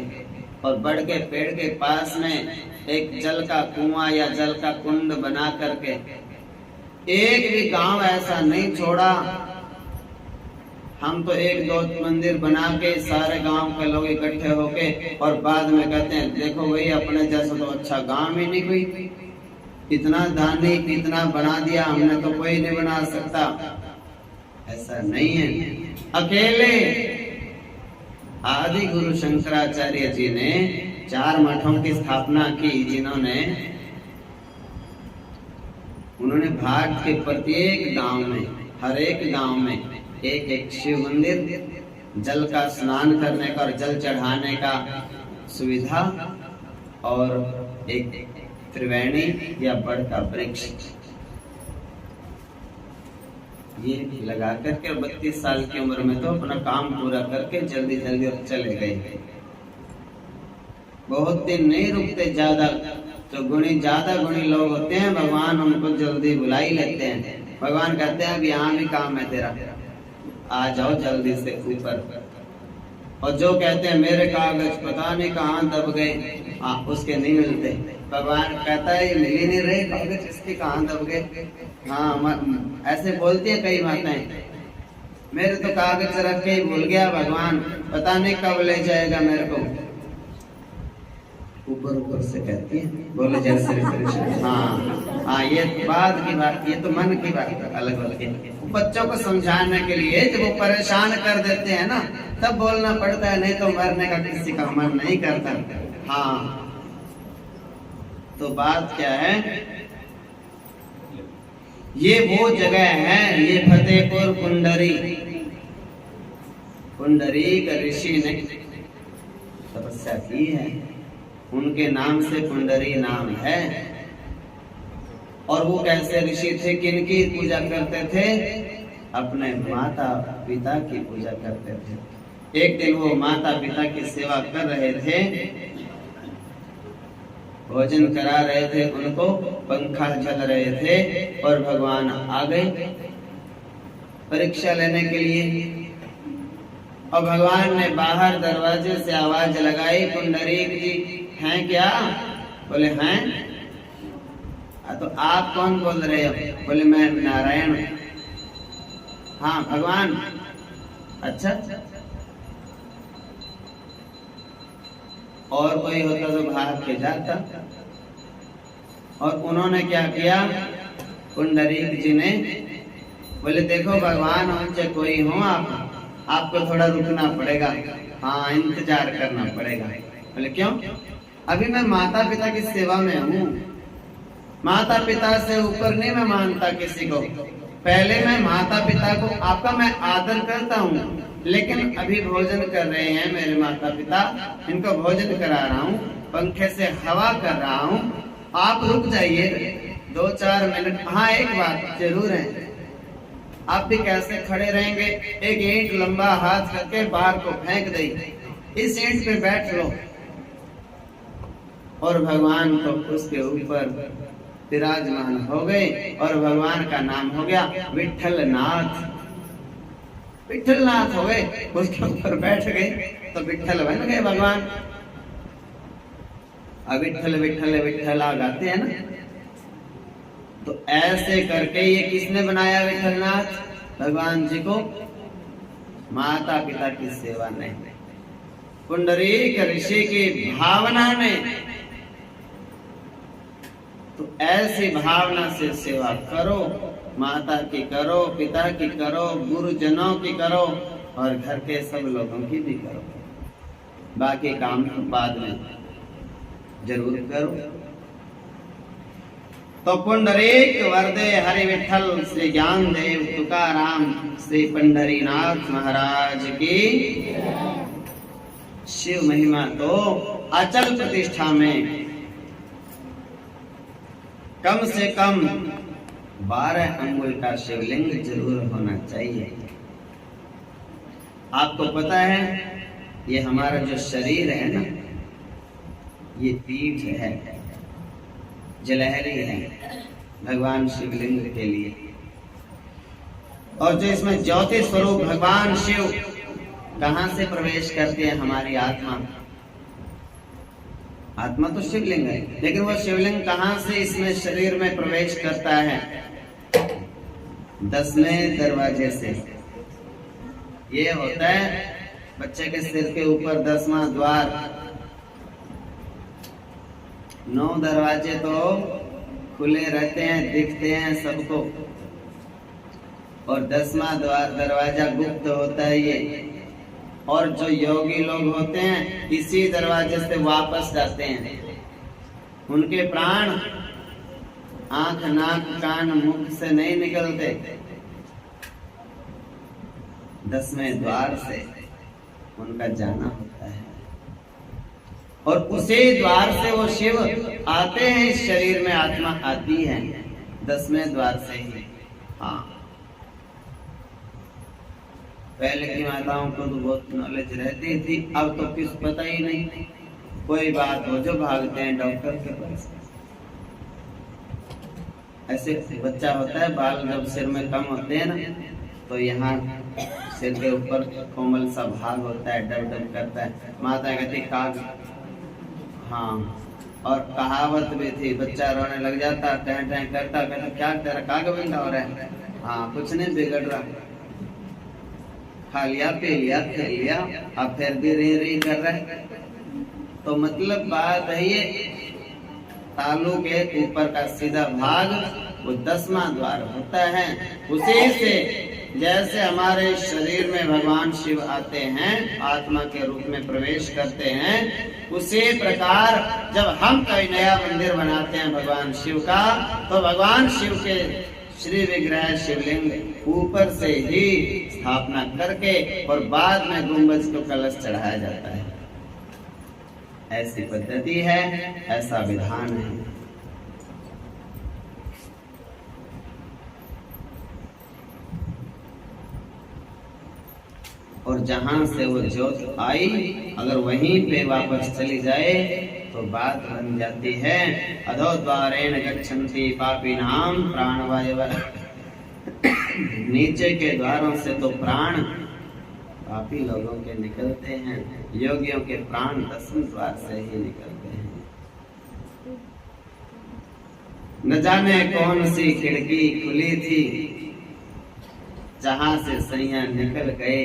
और बड़ के पेड़ के पास में एक जल का कुआं या जल का कुंड बना करके, एक भी गांव ऐसा नहीं छोड़ा। हम तो एक दो मंदिर बना के सारे गांव के लोग इकट्ठे होके और बाद में कहते हैं देखो भाई अपने जैसा तो अच्छा गांव ही नहीं कोई, इतना दानी इतना बना दिया हमने तो कोई नहीं बना सकता। ऐसा नहीं है। अकेले आदि गुरु शंकराचार्य जी ने 4 मठों की स्थापना की, जिन्होंने उन्होंने भारत के प्रत्येक गांव में, हर एक गांव में एक एक शिव मंदिर, जल का स्नान करने का और जल चढ़ाने का सुविधा, और एक त्रिवेणी या बड़ का वृक्ष, ये लगा करके 32 साल की उम्र में तो अपना काम पूरा करके जल्दी जल्दी चले गए। बहुत दिन नहीं रुकते, ज्यादा तो ज्यादा गुणी लोग होते हैं, भगवान उनको जल्दी बुला ही लेते हैं। भगवान कहते हैं अब यहाँ भी काम है तेरा, आ जाओ जल्दी से ऊपर। और जो कहते हैं मेरे कागज पता नहीं कहाँ दब गए, उसके नहीं मिलते। भगवान कहता है ये मिल ही नहीं रहे कागज, इसके कहाँ दब गए। हाँ ऐसे बोलती है कई माताएं, मेरे तो कागज रख के ही भूल गया भगवान, पता नहीं कब ले जाएगा मेरे को। ऊपर ऊपर से कहती है, बोले जय श्री कृष्ण। हाँ ये बात की बात, ये तो मन की बात है, अलग अलग है। बच्चों को समझाने के लिए जब वो परेशान कर देते हैं ना, तब बोलना पड़ता है, नहीं तो मरने का किसी का मन नहीं करता। हाँ तो बात क्या है, ये वो जगह है, ये फतेह फतेहपुर कुंडरी, पुंडरीक ऋषि ने तपस्या की है, उनके नाम से पुंडरी नाम है। और वो कैसे ऋषि थे, किनकी पूजा करते थे? अपने माता पिता की पूजा करते थे। एक दिन वो माता पिता की सेवा कर रहे थे, भोजन करा रहे थे, उनको पंखा चल रहे थे और भगवान आ गए परीक्षा लेने के लिए। और भगवान ने बाहर दरवाजे से आवाज लगाई, पुंडरीक जी हैं क्या? बोले हैं। तो आप कौन बोल रहे हो? बोले मैं नारायण। हाँ भगवान। अच्छा, और कोई होता तो भाग के जाता। और उन्होंने क्या किया? पुंडरीक जी ने बोले देखो भगवान उनसे कोई हो, आपको थोड़ा रुकना पड़ेगा, हाँ इंतजार करना पड़ेगा। बोले क्यों? अभी मैं माता पिता की सेवा में हूँ, माता पिता से ऊपर नहीं मैं मानता किसी को। पहले मैं माता पिता को आपका मैं आदर करता हूँ, लेकिन अभी भोजन कर रहे हैं मेरे माता पिता, इनको भोजन करा रहा हूँ, पंखे से हवा कर रहा हूँ, आप रुक जाइए 2-4 मिनट। हाँ एक बात जरूर है, आप भी कैसे खड़े रहेंगे? एक ईंट लंबा हाथ करके बाहर को फेंक दे, इस ईंट पे बैठ लो। और भगवान तो उसके ऊपर विराजमान हो गए और भगवान का नाम हो गया विठलनाथ। विठलनाथ हो गए, उसके ऊपर बैठ गए तो विठल बन गए भगवान। अब विठल विठल विठला गाते हैं ना, तो ऐसे करके ये किसने बनाया विठलनाथ? भगवान जी को माता पिता की सेवा नहीं, पुंडरीक ऋषि की भावना ने। तो ऐसी भावना से सेवा करो, माता की करो, पिता की करो, गुरुजनों की करो और घर के सब लोगों की भी करो। बाकी काम बाद में जरूर करो। तो पुंडरीक वरदे हरि विठल श्री ज्ञान देव तुकाराम श्री पंढरीनाथ महाराज की। शिव महिमा तो अचल प्रतिष्ठा में कम से कम 12 अंगुल का शिवलिंग जरूर होना चाहिए। आपको पता है ये हमारा जो शरीर है ना, ये पीठ है, जलहरी है भगवान शिवलिंग के लिए। और जो इसमें ज्योति स्वरूप भगवान शिव कहां से प्रवेश करते हैं? हमारी आत्मा। आत्मा तो शिवलिंग है, लेकिन वो शिवलिंग कहां से इसमें शरीर में प्रवेश करता है? 10वें दरवाजे से। ये होता है बच्चे के सिर के ऊपर 10वां द्वार। 9 दरवाजे तो खुले रहते हैं, दिखते हैं सबको, और 10वां दरवाजा गुप्त होता है ये। और जो योगी लोग होते हैं इसी दरवाजे से वापस जाते हैं। उनके प्राण आंख नाक कान मुख से नहीं निकलते, 10वें द्वार से उनका जाना होता है। और उसी द्वार से वो शिव आते हैं इस शरीर में, आत्मा आती है 10वें द्वार से ही। हाँ, पहले की माताओं को तो बहुत नॉलेज रहती थी, अब तो किस पता ही नहीं। कोई बात हो जो भागते हैं डॉक्टर के पास। ऐसे बच्चा होता है, बाल जब सिर में कम होते हैं ना, तो यहाँ सिर के ऊपर कोमल सा भाग होता है, डर डर करता है। माता कहती काग। हाँ, और कहावत भी थी, बच्चा रोने लग जाता, टह टह करता, कहता क्या तेरा काग बिंगा हो रहा है? हाँ, कुछ नहीं बिगड़ रहा, खा लिया पी लिया खेल लिया, अब फिर भी री री कर रहे। तो मतलब बात है ये, तालू के ऊपर का सीधा भाग वो 10वां द्वार होता है। उसी से जैसे हमारे शरीर में भगवान शिव आते हैं, आत्मा के रूप में प्रवेश करते हैं, उसी प्रकार जब हम कोई नया मंदिर बनाते हैं भगवान शिव का, तो भगवान शिव के श्री विग्रह शिवलिंग ऊपर से ही स्थापना करके और बाद में गुंबज को कलश चढ़ाया जाता है। ऐसी पद्धति है, ऐसा विधान है। और जहां से वो ज्योत आई अगर वहीं पे वापस चली जाए तो बात बन जाती है। अधो द्वारेण गच्छन्ति पापिनाम प्राणवायव। नीचे के द्वारों से तो प्राण पापी लोगों के निकलते हैं, योगियों के प्राण 10वें द्वार से ही निकलते हैं। न जाने कौन सी खिड़की खुली थी जहां से सैया निकल गए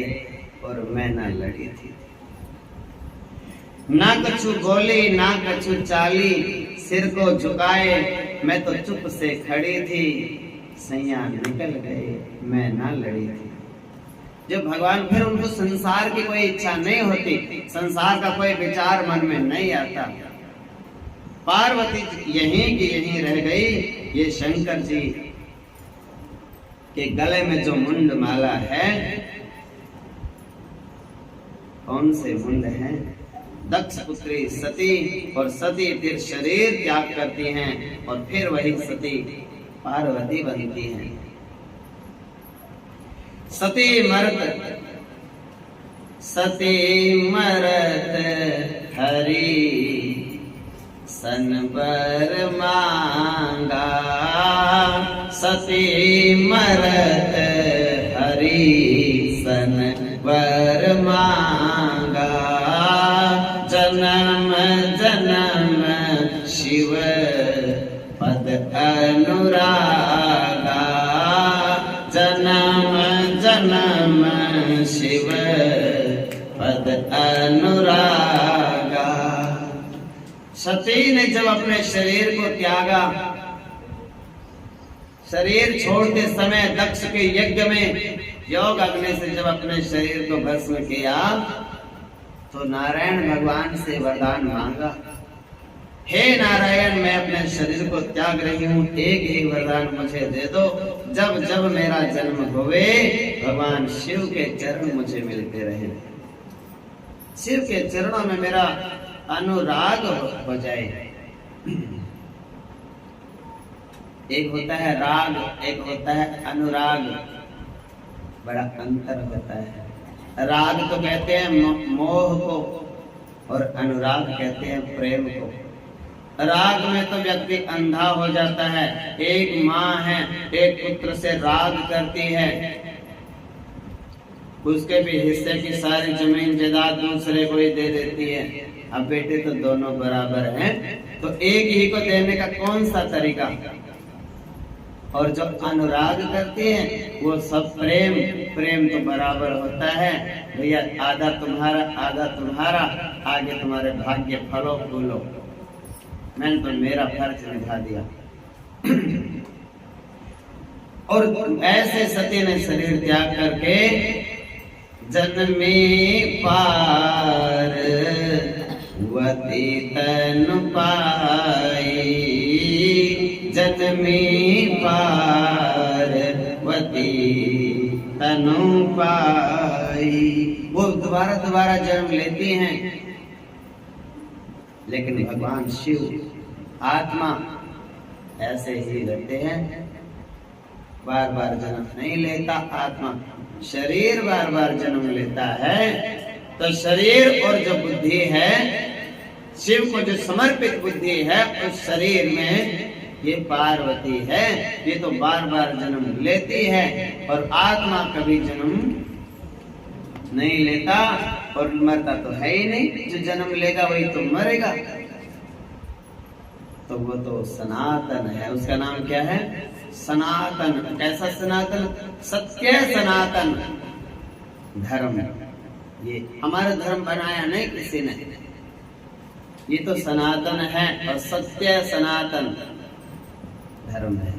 और मैं न लड़ी थी। ना कछु बोली ना कछु चाली, सिर को झुकाए मैं तो चुप से खड़ी थी। सैया निकल गए मैं ना लड़ी थी। जब भगवान फिर उनको संसार की कोई इच्छा नहीं होती, संसार का कोई विचार मन में नहीं आता, पार्वती यहीं की यहीं रह गई। ये शंकर जी के गले में जो मुंड माला है, कौन से मुंड हैं? दक्ष पुत्री सती, और सती फिर शरीर त्याग करती हैं और फिर वही सती पार्वती बनती हैं। सती मरत हरि सन बर मांगा। सती मरत हरि सन बर मांगा। जन्म जन्म शिव पद अनुरागा। जन्म जन्म शिव पद अनुरागा। सती ने जब अपने शरीर को त्यागा, शरीर छोड़ते समय दक्ष के यज्ञ में योग अग्नि से जब अपने शरीर को भस्म किया तो नारायण भगवान से वरदान मांगा, हे नारायण मैं अपने शरीर को त्याग रही हूँ, एक ही वरदान मुझे दे दो। जब जब मेरा जन्म होवे भगवान शिव के चरण मुझे मिलते रहे, शिव के चरणों में मेरा अनुराग हो जाए। एक होता है राग, एक होता है अनुराग, बड़ा अंतर होता है। राग तो कहते हैं मोह को और अनुराग कहते हैं प्रेम को। राग में तो व्यक्ति अंधा हो जाता है। एक माँ है, एक पुत्र से राग करती है, उसके भी हिस्से की सारी जमीन जायदाद दूसरे को ही दे देती है। अब बेटे तो दोनों बराबर हैं, तो एक ही को देने का कौन सा तरीका? और जो अनुराग करते हैं वो सब प्रेम, प्रेम तो बराबर होता है भैया, आधा तुम्हारा आधा तुम्हारा, आगे तुम्हारे भाग्य फलो फूलो। मैंने तो मेरा फर्ज निभा दिया। और ऐसे सती ने शरीर त्याग करके जन्मी पार वती तनु पाई। जन्मी पार वती तनु पाई। वो दोबारा दोबारा जन्म लेती हैं, लेकिन भगवान शिव आत्मा ऐसे ही रहते हैं, बार बार जन्म नहीं लेता। आत्मा शरीर बार बार जन्म लेता है। तो शरीर और जो बुद्धि है, शिव को जो समर्पित बुद्धि है, उस शरीर में ये पार्वती है, ये तो बार बार जन्म लेती है। और आत्मा कभी जन्म नहीं लेता और मरता तो है ही नहीं। जो जन्म लेगा वही तो मरेगा। तो वो तो सनातन है। उसका नाम क्या है? सनातन। कैसा सनातन? सत्य सनातन धर्म। ये हमारा धर्म बनाया नहीं किसी ने, ये तो सनातन है और सत्य सनातन धर्म है।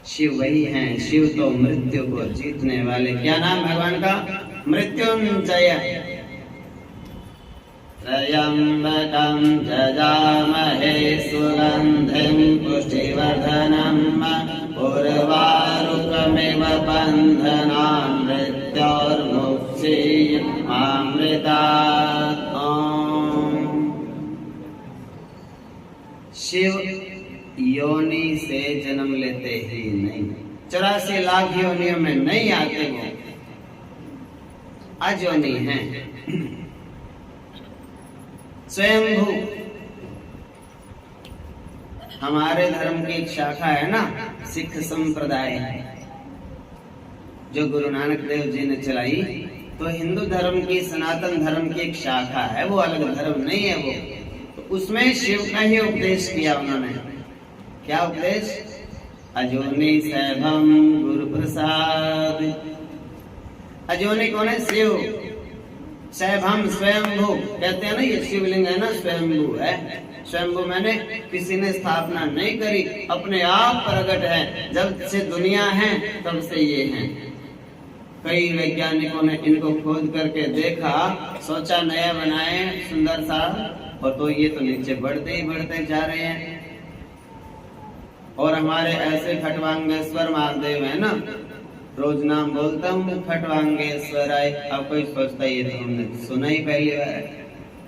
शिव वही हैं। शिव तो मृत्यु को जीतने वाले। क्या नाम भगवान का? मृत्युंजय। त्र्यम्बकं जजामहे सुगन्धिं पुष्टिवर्धनम् उर्वारुकमिव बन्धनान् मृत्योर्मुक्षीयमामृतात्। शिव योनि से जन्म लेते ही नहीं, 84 लाख योनियों में नहीं आते, वो अजोनि हैं। स्वयंभू हमारे धर्म की एक शाखा है ना, सिख संप्रदाय, जो गुरु नानक देव जी ने चलाई। तो हिंदू धर्म की, सनातन धर्म की एक शाखा है, वो अलग धर्म नहीं है वो। तो उसमें शिव का ही उपदेश किया उन्होंने। क्या उपदेश? अजोनि सैभम गुरु प्रसाद। अजोनि कौन है? शिव। सैभम स्वयंभू कहते हैं ना, ये शिवलिंग है ना, स्वयंभू है। स्वयंभू मैंने किसी ने स्थापना नहीं करी, अपने आप प्रकट है। जब से दुनिया है तब से ये है। कई वैज्ञानिकों ने इनको खोद करके देखा, सोचा नया बनाए सुंदर सा, और तो ये तो नीचे बढ़ते ही बढ़ते जा रहे हैं। और हमारे ऐसे खटवांगेश्वर महादेव है ना, रोज नाम बोलता हूँ खटवांगेश्वर आए। अब कोई सोचता ये तो हमने सुना ही पहली बार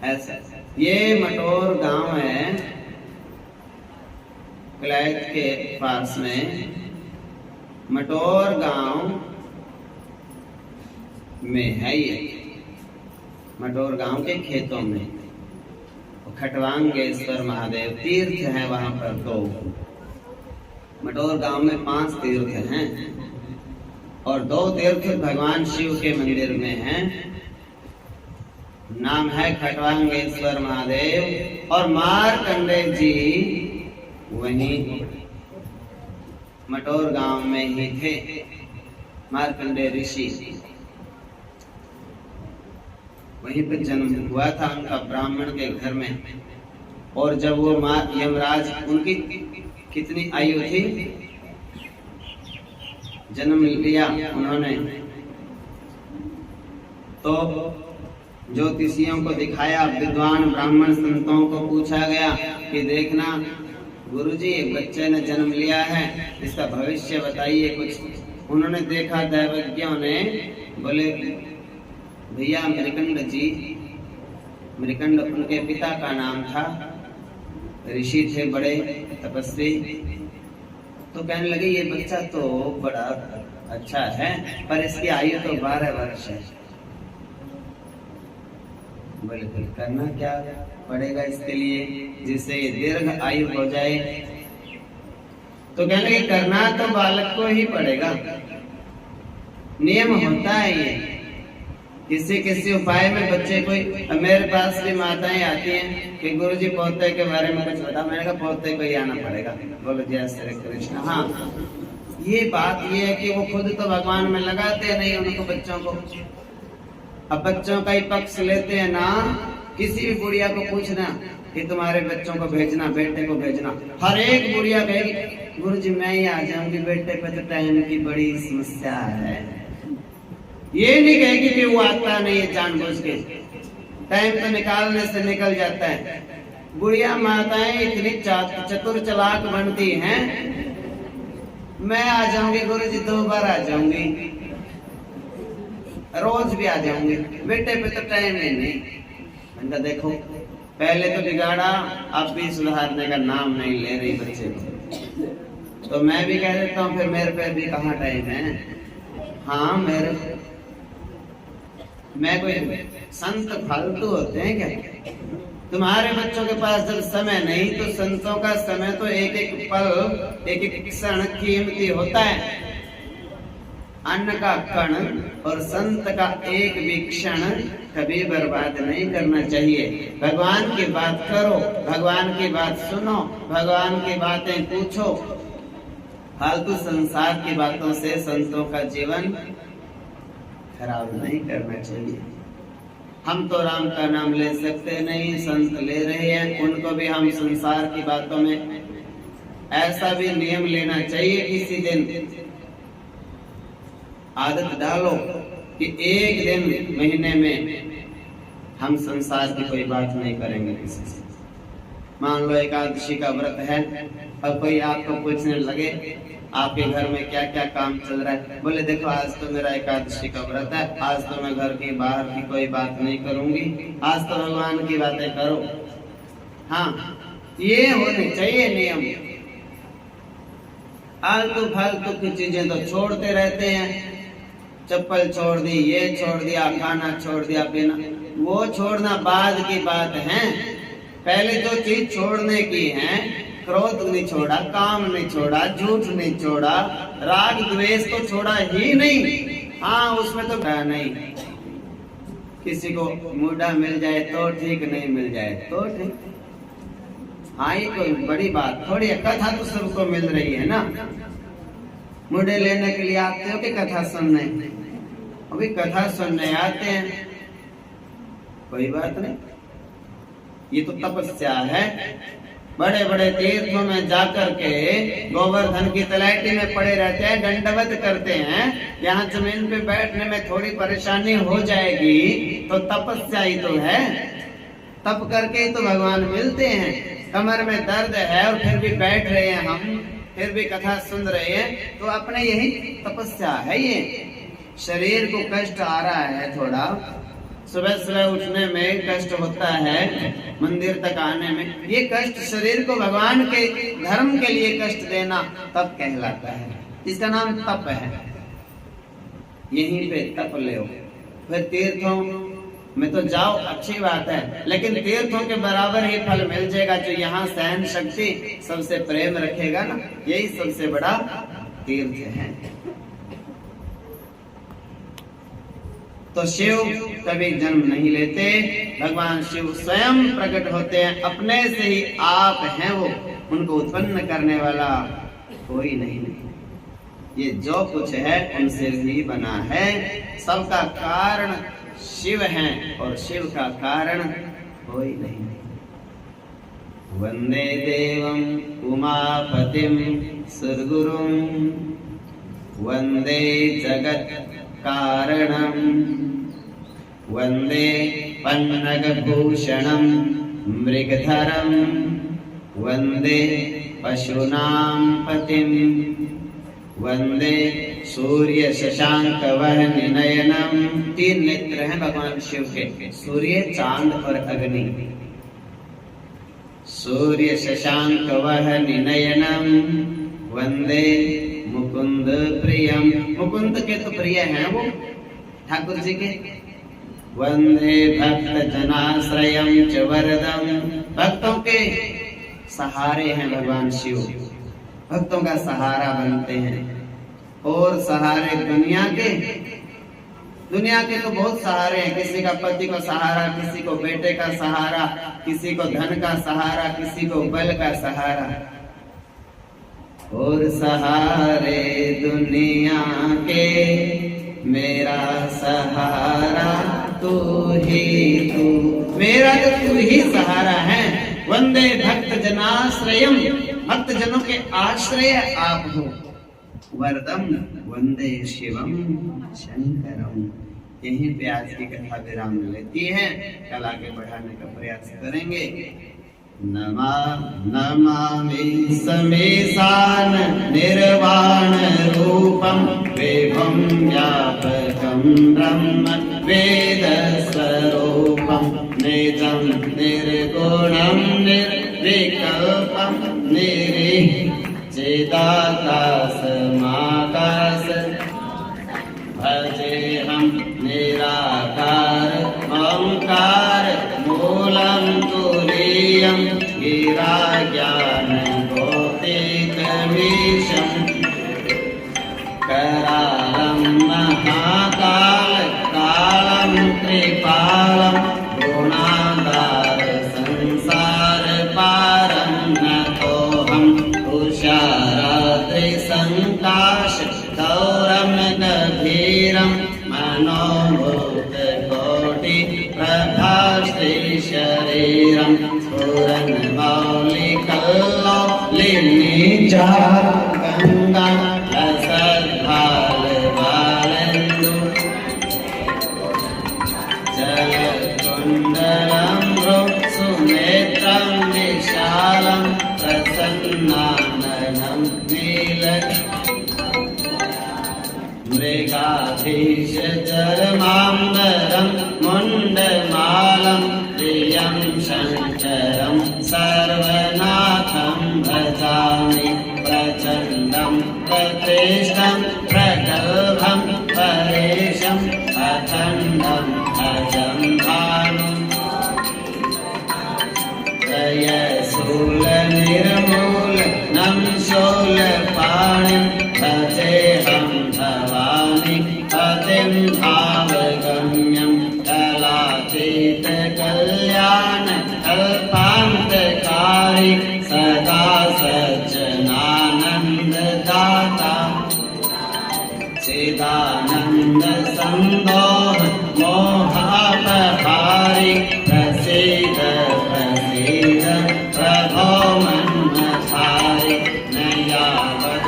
ऐसा। ये मटोर गांव है कलैत के पास में। मटोर गांव में है ये, मटोर गांव के खेतों में खटवांगेश्वर महादेव तीर्थ है वहां पर। तो मटोर गांव में 5 तीर्थ हैं और 2 तीर्थ भगवान शिव के मंदिर में हैं। नाम है खटवांगेश्वर महादेव। और मार्कंडेय जी वहीं मटोर गांव में ही थे, मार्कंडेय ऋषि। वहीं पर जन्म हुआ था उनका, ब्राह्मण के घर में। और जब वो यमराज, उनकी कितनी आयु थी, जन्म लिया उन्होंने, तो ज्योतिषियों को दिखाया, विद्वान ब्राह्मण संतों को पूछा गया कि देखना गुरुजी, एक बच्चे ने जन्म लिया है, इसका भविष्य बताइए कुछ। उन्होंने देखा, दैवज्ञों ने बोले भैया मृकंड जी, मृकंड उनके पिता का नाम था, ऋषि थे बड़े तपस्वी। तो कहने लगे ये बच्चा तो बड़ा अच्छा है, पर इसकी आयु तो 12 वर्ष है। बोले फिर करना क्या पड़ेगा इसके लिए, जिससे ये दीर्घ आयु हो जाए। तो कहने लगे करना तो बालक को ही पड़ेगा, नियम होता है ये। किसी किसी उपाय में बच्चे कोई, मेरे पास भी माताएं आती हैं कि गुरुजी पोते के बारे में कुछ बता। मैंने कहा पोते को ही आना पड़ेगा। बोलो जय श्री कृष्ण। हाँ, ये बात ये है कि वो खुद तो भगवान में लगाते नहीं उनको, बच्चों को। अब बच्चों का ही पक्ष लेते हैं ना। किसी भी बुढ़िया को पूछना कि तुम्हारे बच्चों को भेजना, बेटे को भेजना, हर एक बुढ़िया कहेगी गुरुजी मैं ही आ जाऊंगी, बेटे पे तो टाइम की बड़ी समस्या है। ये नहीं कहेगी कि वो आता नहीं है जानबूझ के, टाइम तो निकालने से निकल जाता है। बुढ़िया माताएं इतनी चतुर चालाक बनती हैं, मैं आ जाऊंगी गुरुजी, 2 बार आ जाऊंगी, रोज भी आ जाऊंगी, बेटे पे तो टाइम ही नहीं। मैंने देखो पहले तो बिगाड़ा, अब भी सुधारने का नाम नहीं ले रही बच्चे को। तो मैं भी कह देता हूँ फिर मेरे पे भी कहाँ टाइम है। हाँ, मैं कोई संत फालतू होते हैं क्या? तुम्हारे बच्चों के पास जब समय नहीं, तो संतों का समय तो एक एक पल, एक एक क्षण कीमती होता है। अन्न का कण और संत का एक भी क्षण कभी बर्बाद नहीं करना चाहिए। भगवान की बात करो, भगवान की बात सुनो, भगवान की बातें पूछो। फालतू संसार की बातों से संतों का जीवन खराब नहीं करना चाहिए। हम तो राम का नाम ले सकते नहीं, संत ले रहे हैं, उनको भी हम संसार की बातों में, ऐसा भी नियम लेना चाहिए। किसी दिन आदत डालो कि एक दिन महीने में हम संसार की कोई बात नहीं करेंगे किसी से। मान लो एकादशी का व्रत है और कोई आपको पूछने लगे आपके घर में क्या क्या काम चल रहा है, बोले देखो आज तो मेरा एकादशी का व्रत है, आज तो मैं घर की बाहर की कोई बात नहीं करूंगी, आज तो भगवान की बातें करो। हाँ, ये होने चाहिए नियम। आलतू फालतू की चीजें तो छोड़ते रहते हैं, चप्पल छोड़ दी, ये छोड़ दिया, खाना छोड़ दिया, पीना, वो छोड़ना बाद की बात है। पहले जो चीज छोड़ने की है, क्रोध नहीं छोड़ा, काम नहीं छोड़ा, झूठ नहीं छोड़ा, राग द्वेष तो छोड़ा ही नहीं। हाँ, उसमें तो क्या नहीं, किसी को मुंडा मिल जाए तो ठीक, नहीं मिल जाए तो ठीक। हाँ, ये कोई बड़ी बात थोड़ी है, कथा तो सबको मिल रही है ना। मुंडे लेने के लिए आते हो कि कथा सुनने? अभी कथा सुनने आते हैं, कोई बात नहीं, ये तो तपस्या है। बड़े बड़े तीर्थों में जाकर के गोवर्धन की तलैटी में पड़े रहते हैं, दंडवत करते हैं। यहाँ जमीन पे बैठने में थोड़ी परेशानी हो जाएगी तो तपस्या ही तो है, तप करके ही तो भगवान मिलते हैं। कमर में दर्द है और फिर भी बैठ रहे हैं हम, फिर भी कथा सुन रहे हैं, तो अपने यही तपस्या है। ये शरीर को कष्ट आ रहा है, थोड़ा सुबह सुबह उठने में कष्ट होता है, मंदिर तक आने में, ये कष्ट शरीर को भगवान के धर्म के लिए कष्ट देना तप कहलाता है। इसका नाम तप है। यहीं पे तप ले। फिर तीर्थों में तो जाओ, अच्छी बात है, लेकिन तीर्थों के बराबर ही फल मिल जाएगा। जो यहाँ सहन शक्ति, सबसे प्रेम रखेगा ना, यही सबसे बड़ा तीर्थ है। तो शिव कभी जन्म नहीं लेते, भगवान शिव स्वयं प्रकट होते हैं, अपने से ही आप हैं वो, उनको उत्पन्न करने वाला कोई नहीं। ये जो कुछ है उनसे ही बना है, सबका कारण शिव है और शिव का कारण कोई नहीं। वंदे देवं उमापतिं सद्गुरुं, वंदे जगत् कारणं, वंदे पन्नगभूषणं मृगधरं, वंदे पशूनां पतिं, वंदे सूर्य शशांक वहनि नयनम। 3 नेत्र हैं भगवान शिव के, सूर्य, चांद और अग्नि। सूर्य शशांक वहनि नयनम, वंदे मुकुंद प्रियम। मुकुंद के तो प्रिय हैं वो ठाकुर जी के। वंदे भक्त जनाश्रयम च वरदम। भक्तों के सहारे हैं भगवान शिव, भक्तों का सहारा बनते हैं। और सहारे दुनिया के तो बहुत सहारे हैं, किसी का पति का सहारा, किसी को बेटे का सहारा, किसी को धन का सहारा, किसी को बल का सहारा। और सहारे दुनिया के मेरा सहारा तू ही तू, मेरा तो तू ही सहारा है। वंदे भक्त जनाश्रयम, भक्त जनों के आश्रय आप हो। वरदम वंदे शिवम शंकरम। यहीं पे आज की कथा विराम लेती है, कल आगे बढ़ाने का प्रयास करेंगे। नमामि समेशान निर्वाण रूपम विभुं व्यापकं ब्रह्म वेद स्वरूपं निजं निर्गुणं निर्विकल्पं चिदाकाशमाकाश भजेऽहं निराकार ओंकार मूलं तुरीयं गिराज्ञान गोपीतमीशं करालं महाकाल कालं कृपालं गुणागार संसार पारं नतोऽहं तुषाराद्रि संकाश गौरं गभीरं मनोभूत कोटि प्रभाश्री शरीरं पूरन्मौलिकल्लौलिनी गंगा रसद्भाल बालेन्दु जलकुंड मृगाधीश चरमाम्बरं मुण्डमालं प्रियं शङ्करं सर्वनाथं भजामि प्रचण्डं प्रतिष्ठं प्रगल्भं परेशम् अखण्डम् अजं भानुं त्रयशूलनिर्मूलनं शूलपाणिं भजेऽहं भवानि पतिं भावगम्यं कलातीतकल्याणकल्पान्तकारी सदा सज्जनानन्ददाता चिदानन्द सन्दोह मोहापहारि प्रसीद प्रसीद प्रभो मन्मथारि न यावत्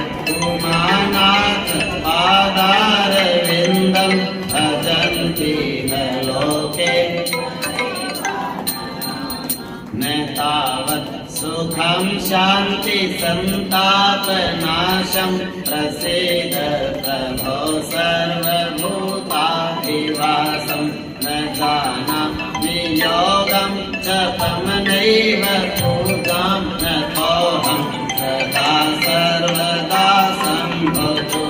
उमानाथ पादारविन्दं भजन्ति न लोके न तावत् सुखं शान्ति सन्तापनाशं प्रसीद प्रभो सर्वभूताधिवासं न जानामि योगं जपं नैव पूजां न तोऽहं सदा सर्वदा सम्भजो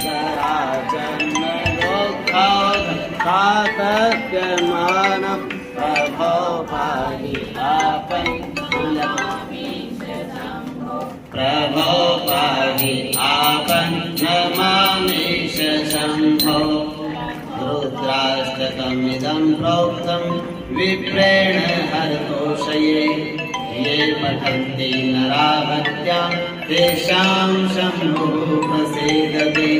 जराजन्मरोगघातव्यमानं प्रभो पाहि आपं प्रभो पाहि आपं नमामीश शम्भो रुद्राष्टकमिदं प्रोक्तं विप्रेण हरतोषये ये पठन्ति नरा भक्त्या तेषां शम्भुः प्रसीदति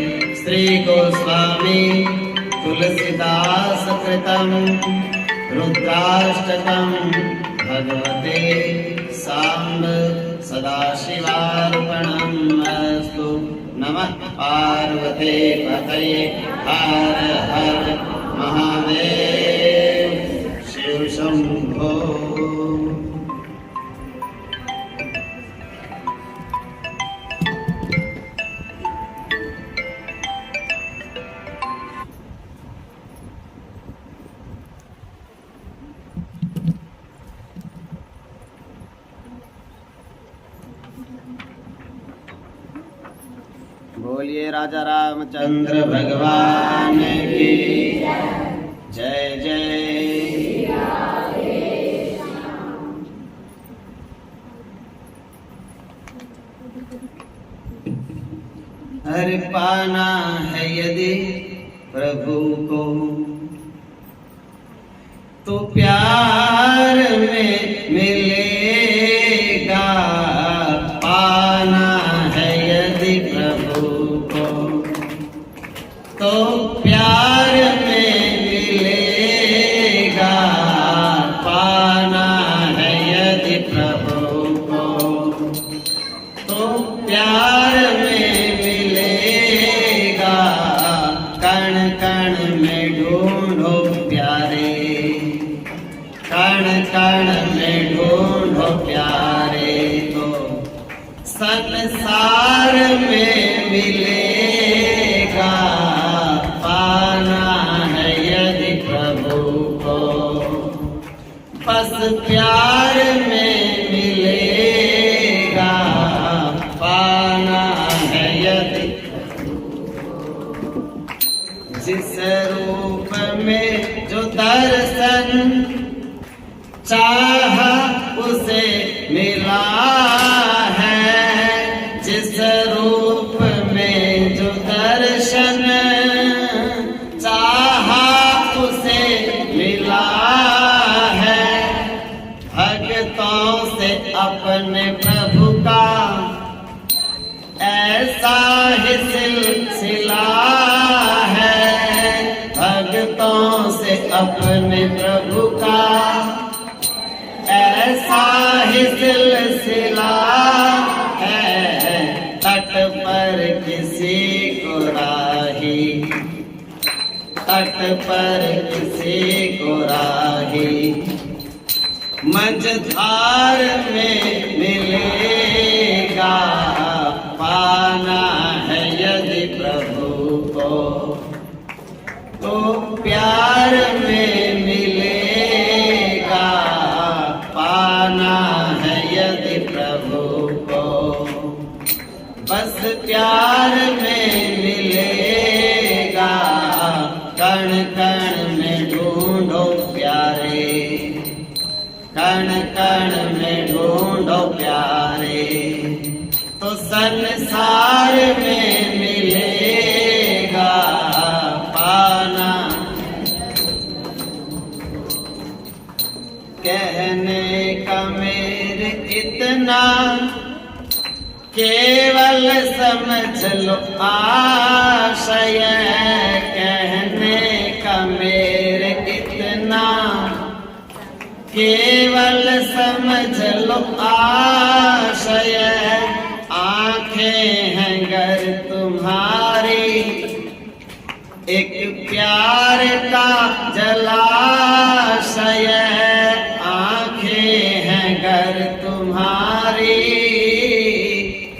श्रीगोस्वामी तुलसीदास कृतं रुद्राष्टकं भगवते साम्ब सदाशिवार्पणम् अस्तु। नमः पार्वते पतये हर हर महादेव शिव शंभो। बोलिए राजा रामचंद्र भगवान की जय जय। हरि पाना है यदि प्रभु को तो प्यार में मिलेगा, पाना है यदि प्रभु को तो प्यार में मिलेगा, पाना है यदि प्रभु को तो प्यार में मिलेगा। कण कण में ढूंढो प्यारे, कण कण में ढूंढो प्यारे तो संसार में मिलेगा, पाना है यदि प्रभु को बस प्यार में मिलेगा, पाना है यदि। जिस रूप में जो दर्शन चाहा उसे मिला है, जिस रूप में जो दर्शन चाहा उसे मिला है। भक्तों से अपने प्रभु का ऐसा ही सिलसिला है, भक्तों से अपने प्रभु का ऐसा ही सिलसिला है। तट पर किसी को राही, तट पर किसी को राही, मझधार में मिलेगा, पाना है यदि प्रभु को को, तो प्यार में मिलेगा पाना है यदि प्रभु को। बस प्यार में मिलेगा, कण कण में ढूंढो प्यारे, कण कण में ढूंढो प्यारे, तो संसार में मिलेगा पाना। कहने का मेरे इतना, केवल समझ लो आशय। कहने का मेरे इतना, केवल समझ लो आशय। आंखें हैं गर तुम्हारी, एक प्यार का जलाशय। आंखें हैं गर तुम्हारी,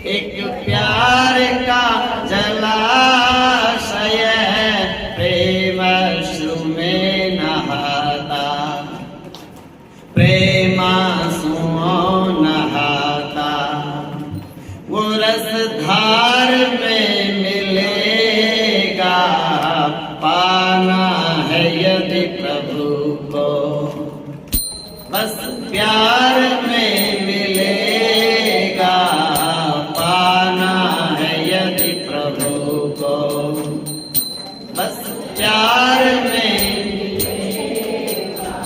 एक प्यार का जलाशय। प्रेमाश्रु में नहाता, प्रेमांसुओं नहाता, वो रसधार में मिलेगा पाना है यदि प्रभु को। बस प्यार में मिलेगा पाना है यदि प्रभु को। बस प्यार में मिलेगा,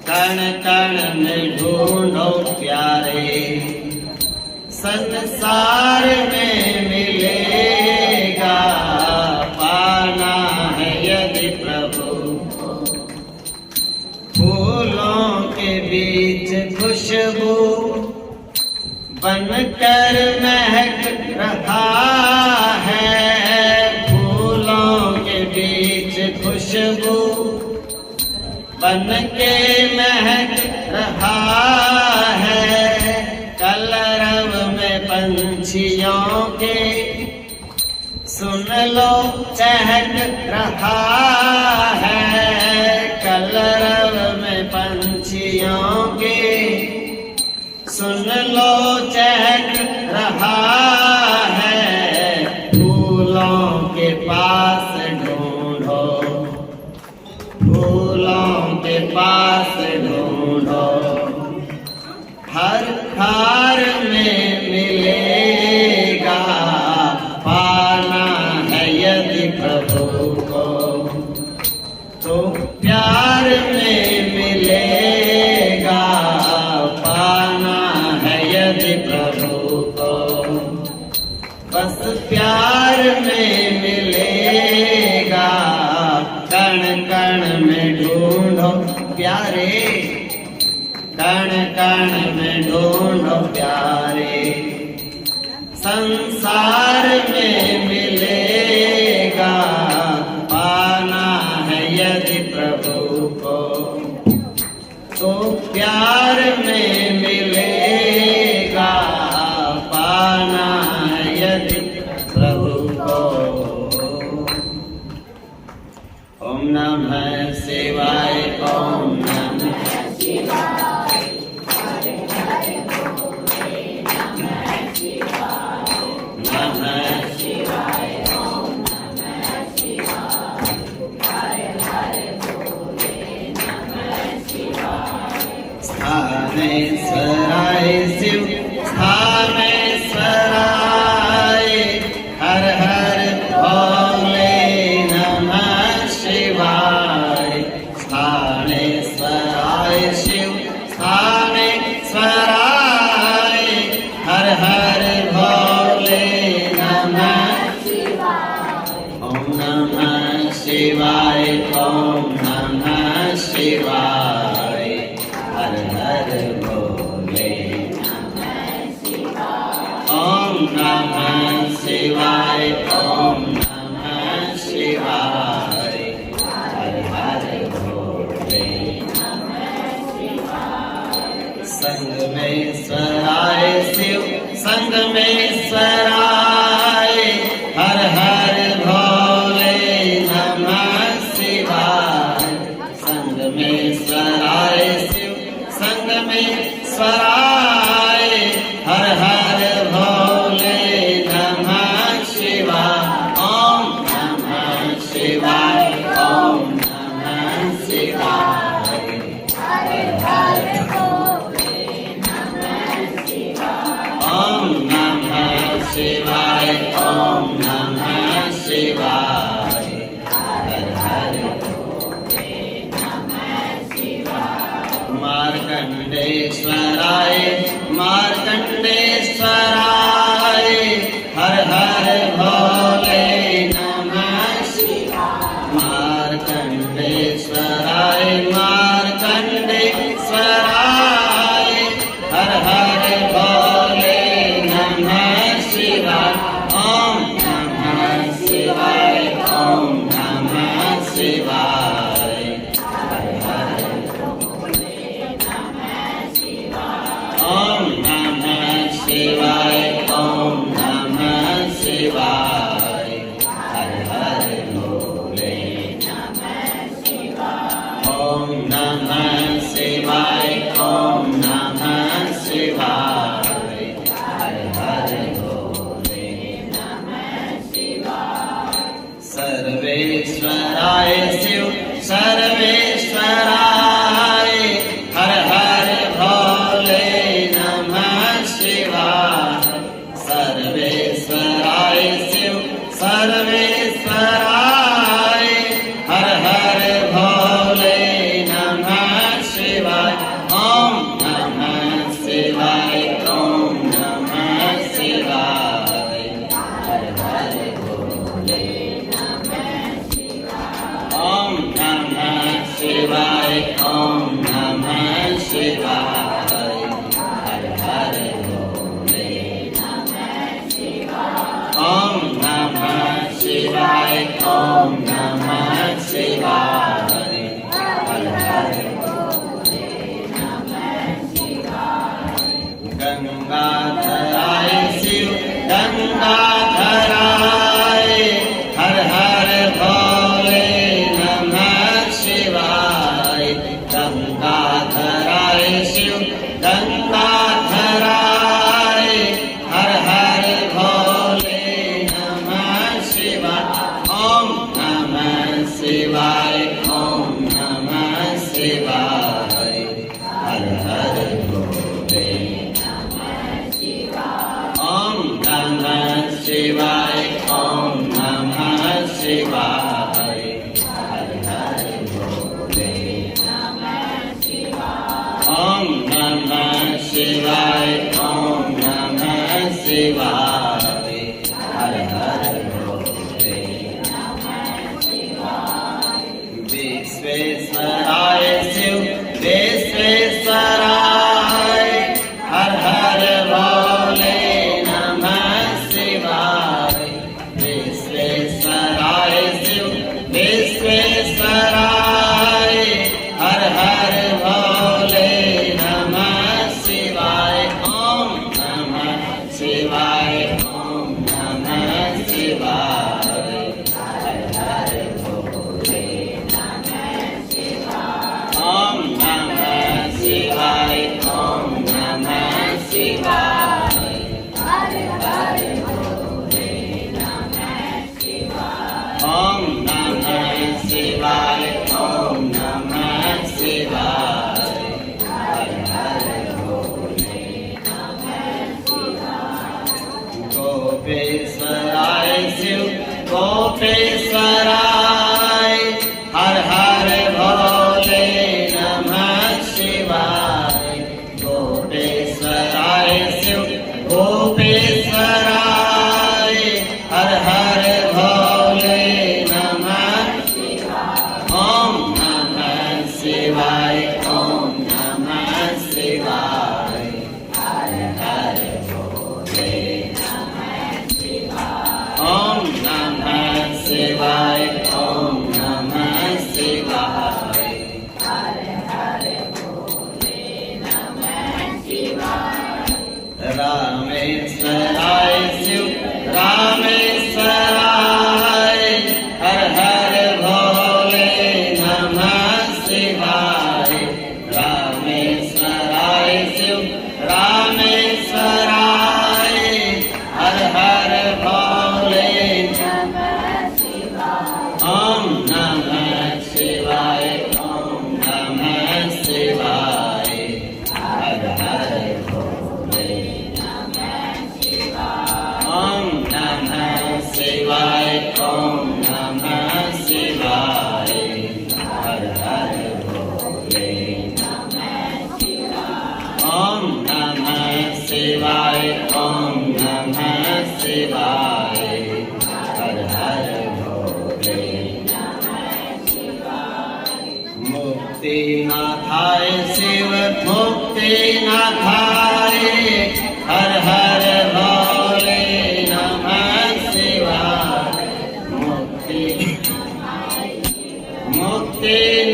कण कण में ढूंढो प्यारे, संसार में मिलेगा पाना है यदि प्रभु को। फूलों के बीच खुशबू बनकर महक रहा है। फूलों के बीच खुशबू बनके महक रहा है। कलरव में पंछियों के सुन लो चहक रहा है। कलरव में पंछियों के सुन लो चहक रहा है। फूलों के पास ढूंढो, फूलों के पास ढूंढो, हर हार में मिलेगा पाना है यदि प्रभु को। तो प्यार में मिलेगा पाना है यदि प्रभु को। बस प्यार में मिलेगा, कण कण में ढूंढो प्यारे, कण कण में ढूंढो प्यारे। संसार में मिलेगा पाना है यदि प्रभु को। तो प्यार में मिलेगा पाना है यदि प्रभु को। ओम नमः शिवाय, ओम नमः शिवाय। स्थानेश्वराय शिव, स्थानेश्वराय हर हर भोले नमः शिवाय। स्थानेश्वराय शिव, स्थानेश्वराय हर हर भोले नमः शिवाय। ओम नमः शिवाय, ओम नमः शिवाय हर हर भोले नमः शिवाय। ओम नमः शिवाय, ओम नमः शिवाय हर हर भोले नमः शिवाय। संग में स्वराय शिव, संग में स्वराय हर हर भोले सर्वेश्वराय शिव सर्वेश्वराय हर हर भोले नमः शिवाय। सर्वेश्वराय शिव सर्वेश्वराय हर हर भोले नमः शिवाय। ओम नमः शिवाय ओम नमः शिवाय हर हर भोले ओम नमः शिवाय ओम नमः शिवाय हर हर भोले ओम नमः शिवाय ओम नमः शिवाय हर हर गंगाधराय शिव गंगाधराय हर हर भोले नमः शिवाय। गंगाधराय शिव गंगाधराय हर हर भोले नमः शिवाय। ओम नमः शिवाय ओम नमः शिवाय हर हर भोले ओम नमः शिवाय ओम नमः शिवाय हर हर भोले ओम नमः शिवाय ओम नमः शिवाय हर हर भोले विश्वेश्वराय शिव विश्वेश्वराय हर हर भोले नमः शिवाय। विश्वेश्वराय शिव विश्वेश्वराय हर हर भोले नमः शिवाय। ओम नमः शिवाय ओम नमः शिवाय हर हर भोले ओम नमः शिवाय ओम नमः शिवाय हर हर भोले ओम नमः शिवाय ओम नमः शिवाय हर हर भोले गोपेश्वराय शिव गोपेश्वराय हर हर भोले नमः शिवाय। गोपेश्वराय शिव गोपेश्वराय हर हर भोले नमः ओम नमः शिवाय ओम नमः शिवाय हर हर भोले ओम नमः शिवाय ओम नमः शिवाय हर हर भोले रामेश्वराय शिव रामेश्वराय हर हर भोले नमः शिवाय। रामेश्वराय शिव रामेश्वराय हर हर भोले ओम नमः शिवाय ओम नमः शिवाय हर हर भोले ओम नमः शिवाय ओम नमः शिवाय हर हर भोले ओम नमः शिवाय ओम नमः शिवाय हर हर भोले मुक्तिनाथाय शिव मुक्तिनाथाय हर हर भोले नमः शिवाय।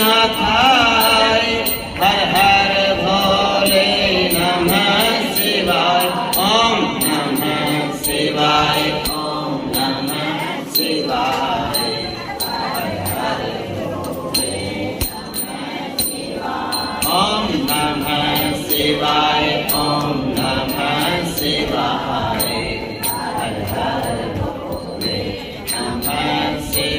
मुक्तिनाथाय हर हर भोले नमः शिवाय। ओम नमः शिवाय ओम नमः शिवाय हर हर भोले ओम नमः शिवाय ओम नमः शिवाय हर हर भोले नमः शिवाय।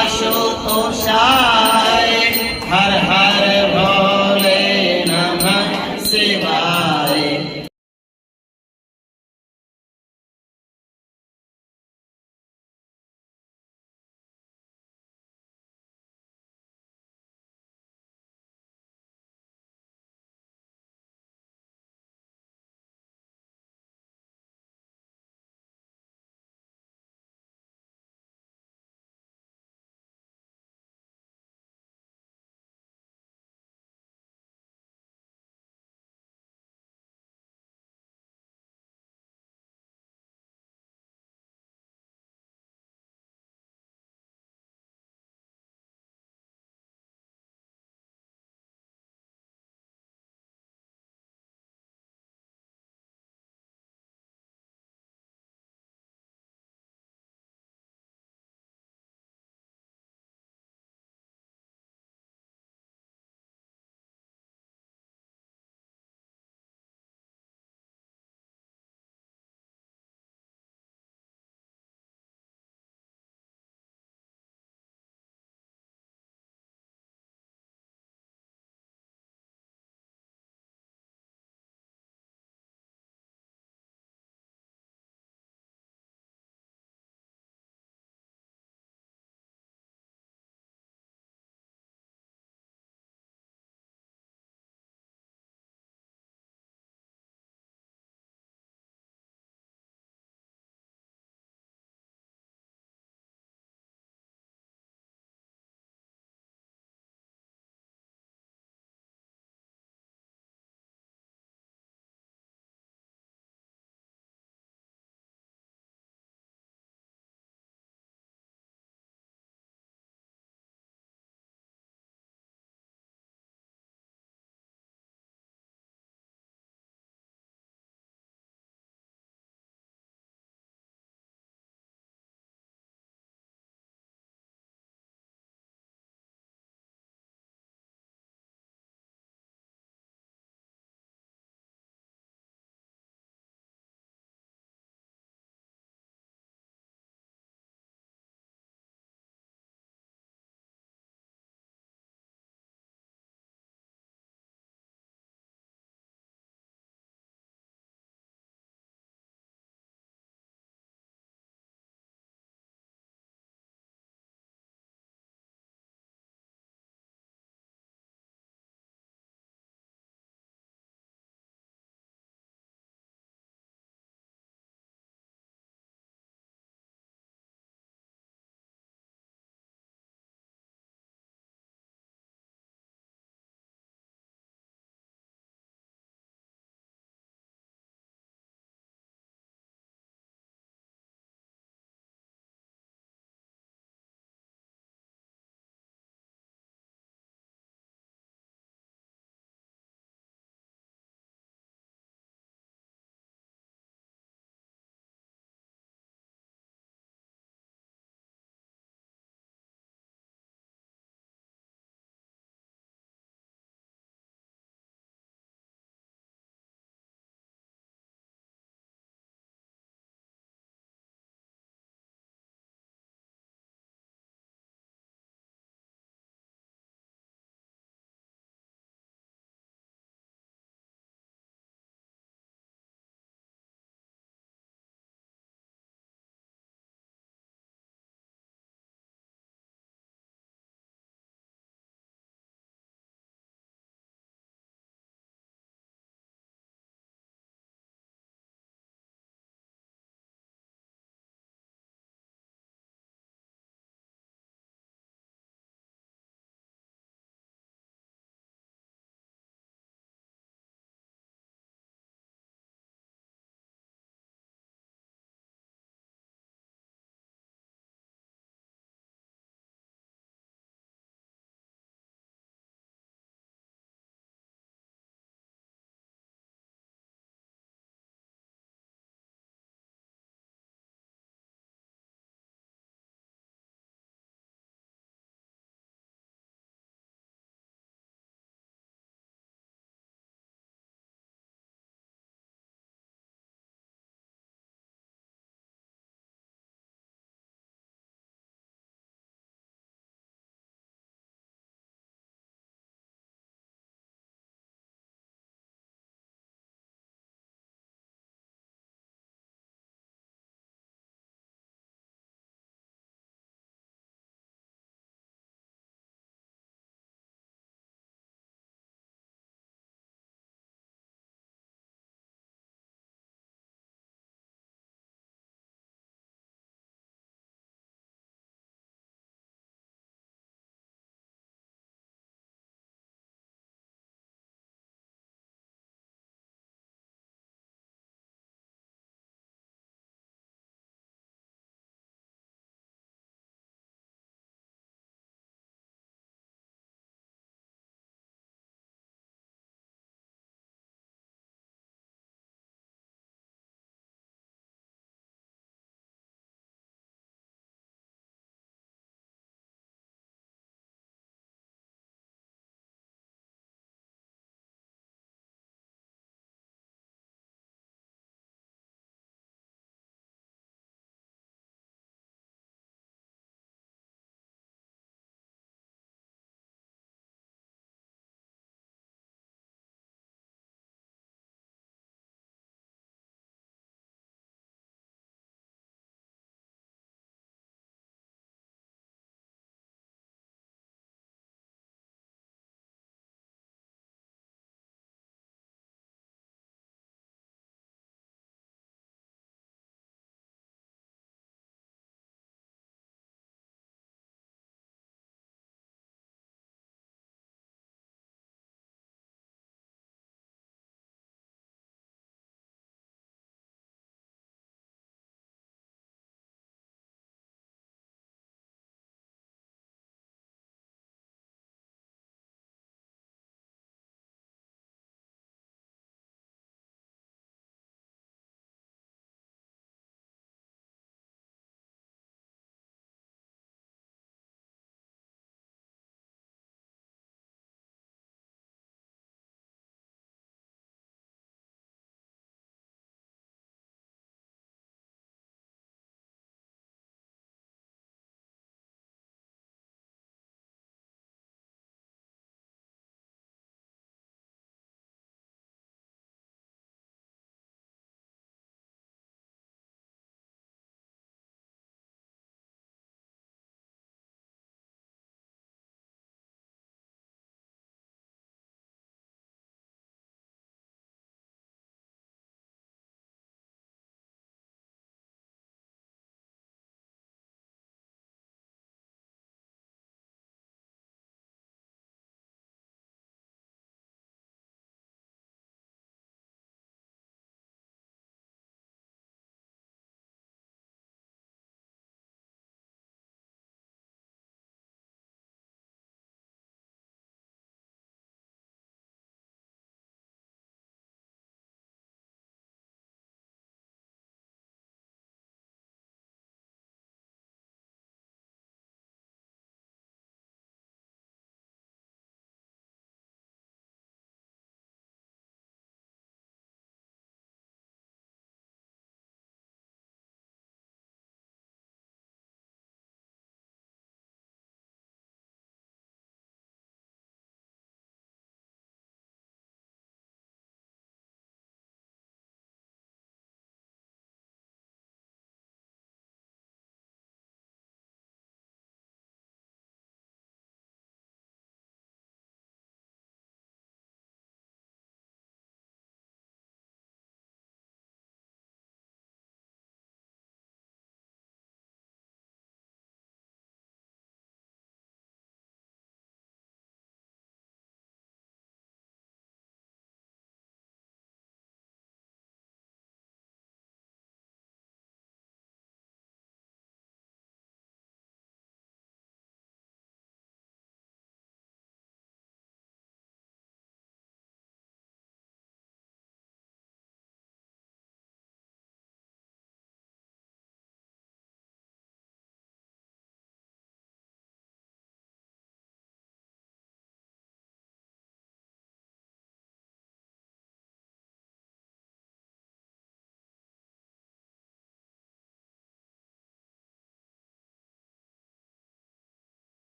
आशुतोषाय हर हर भोले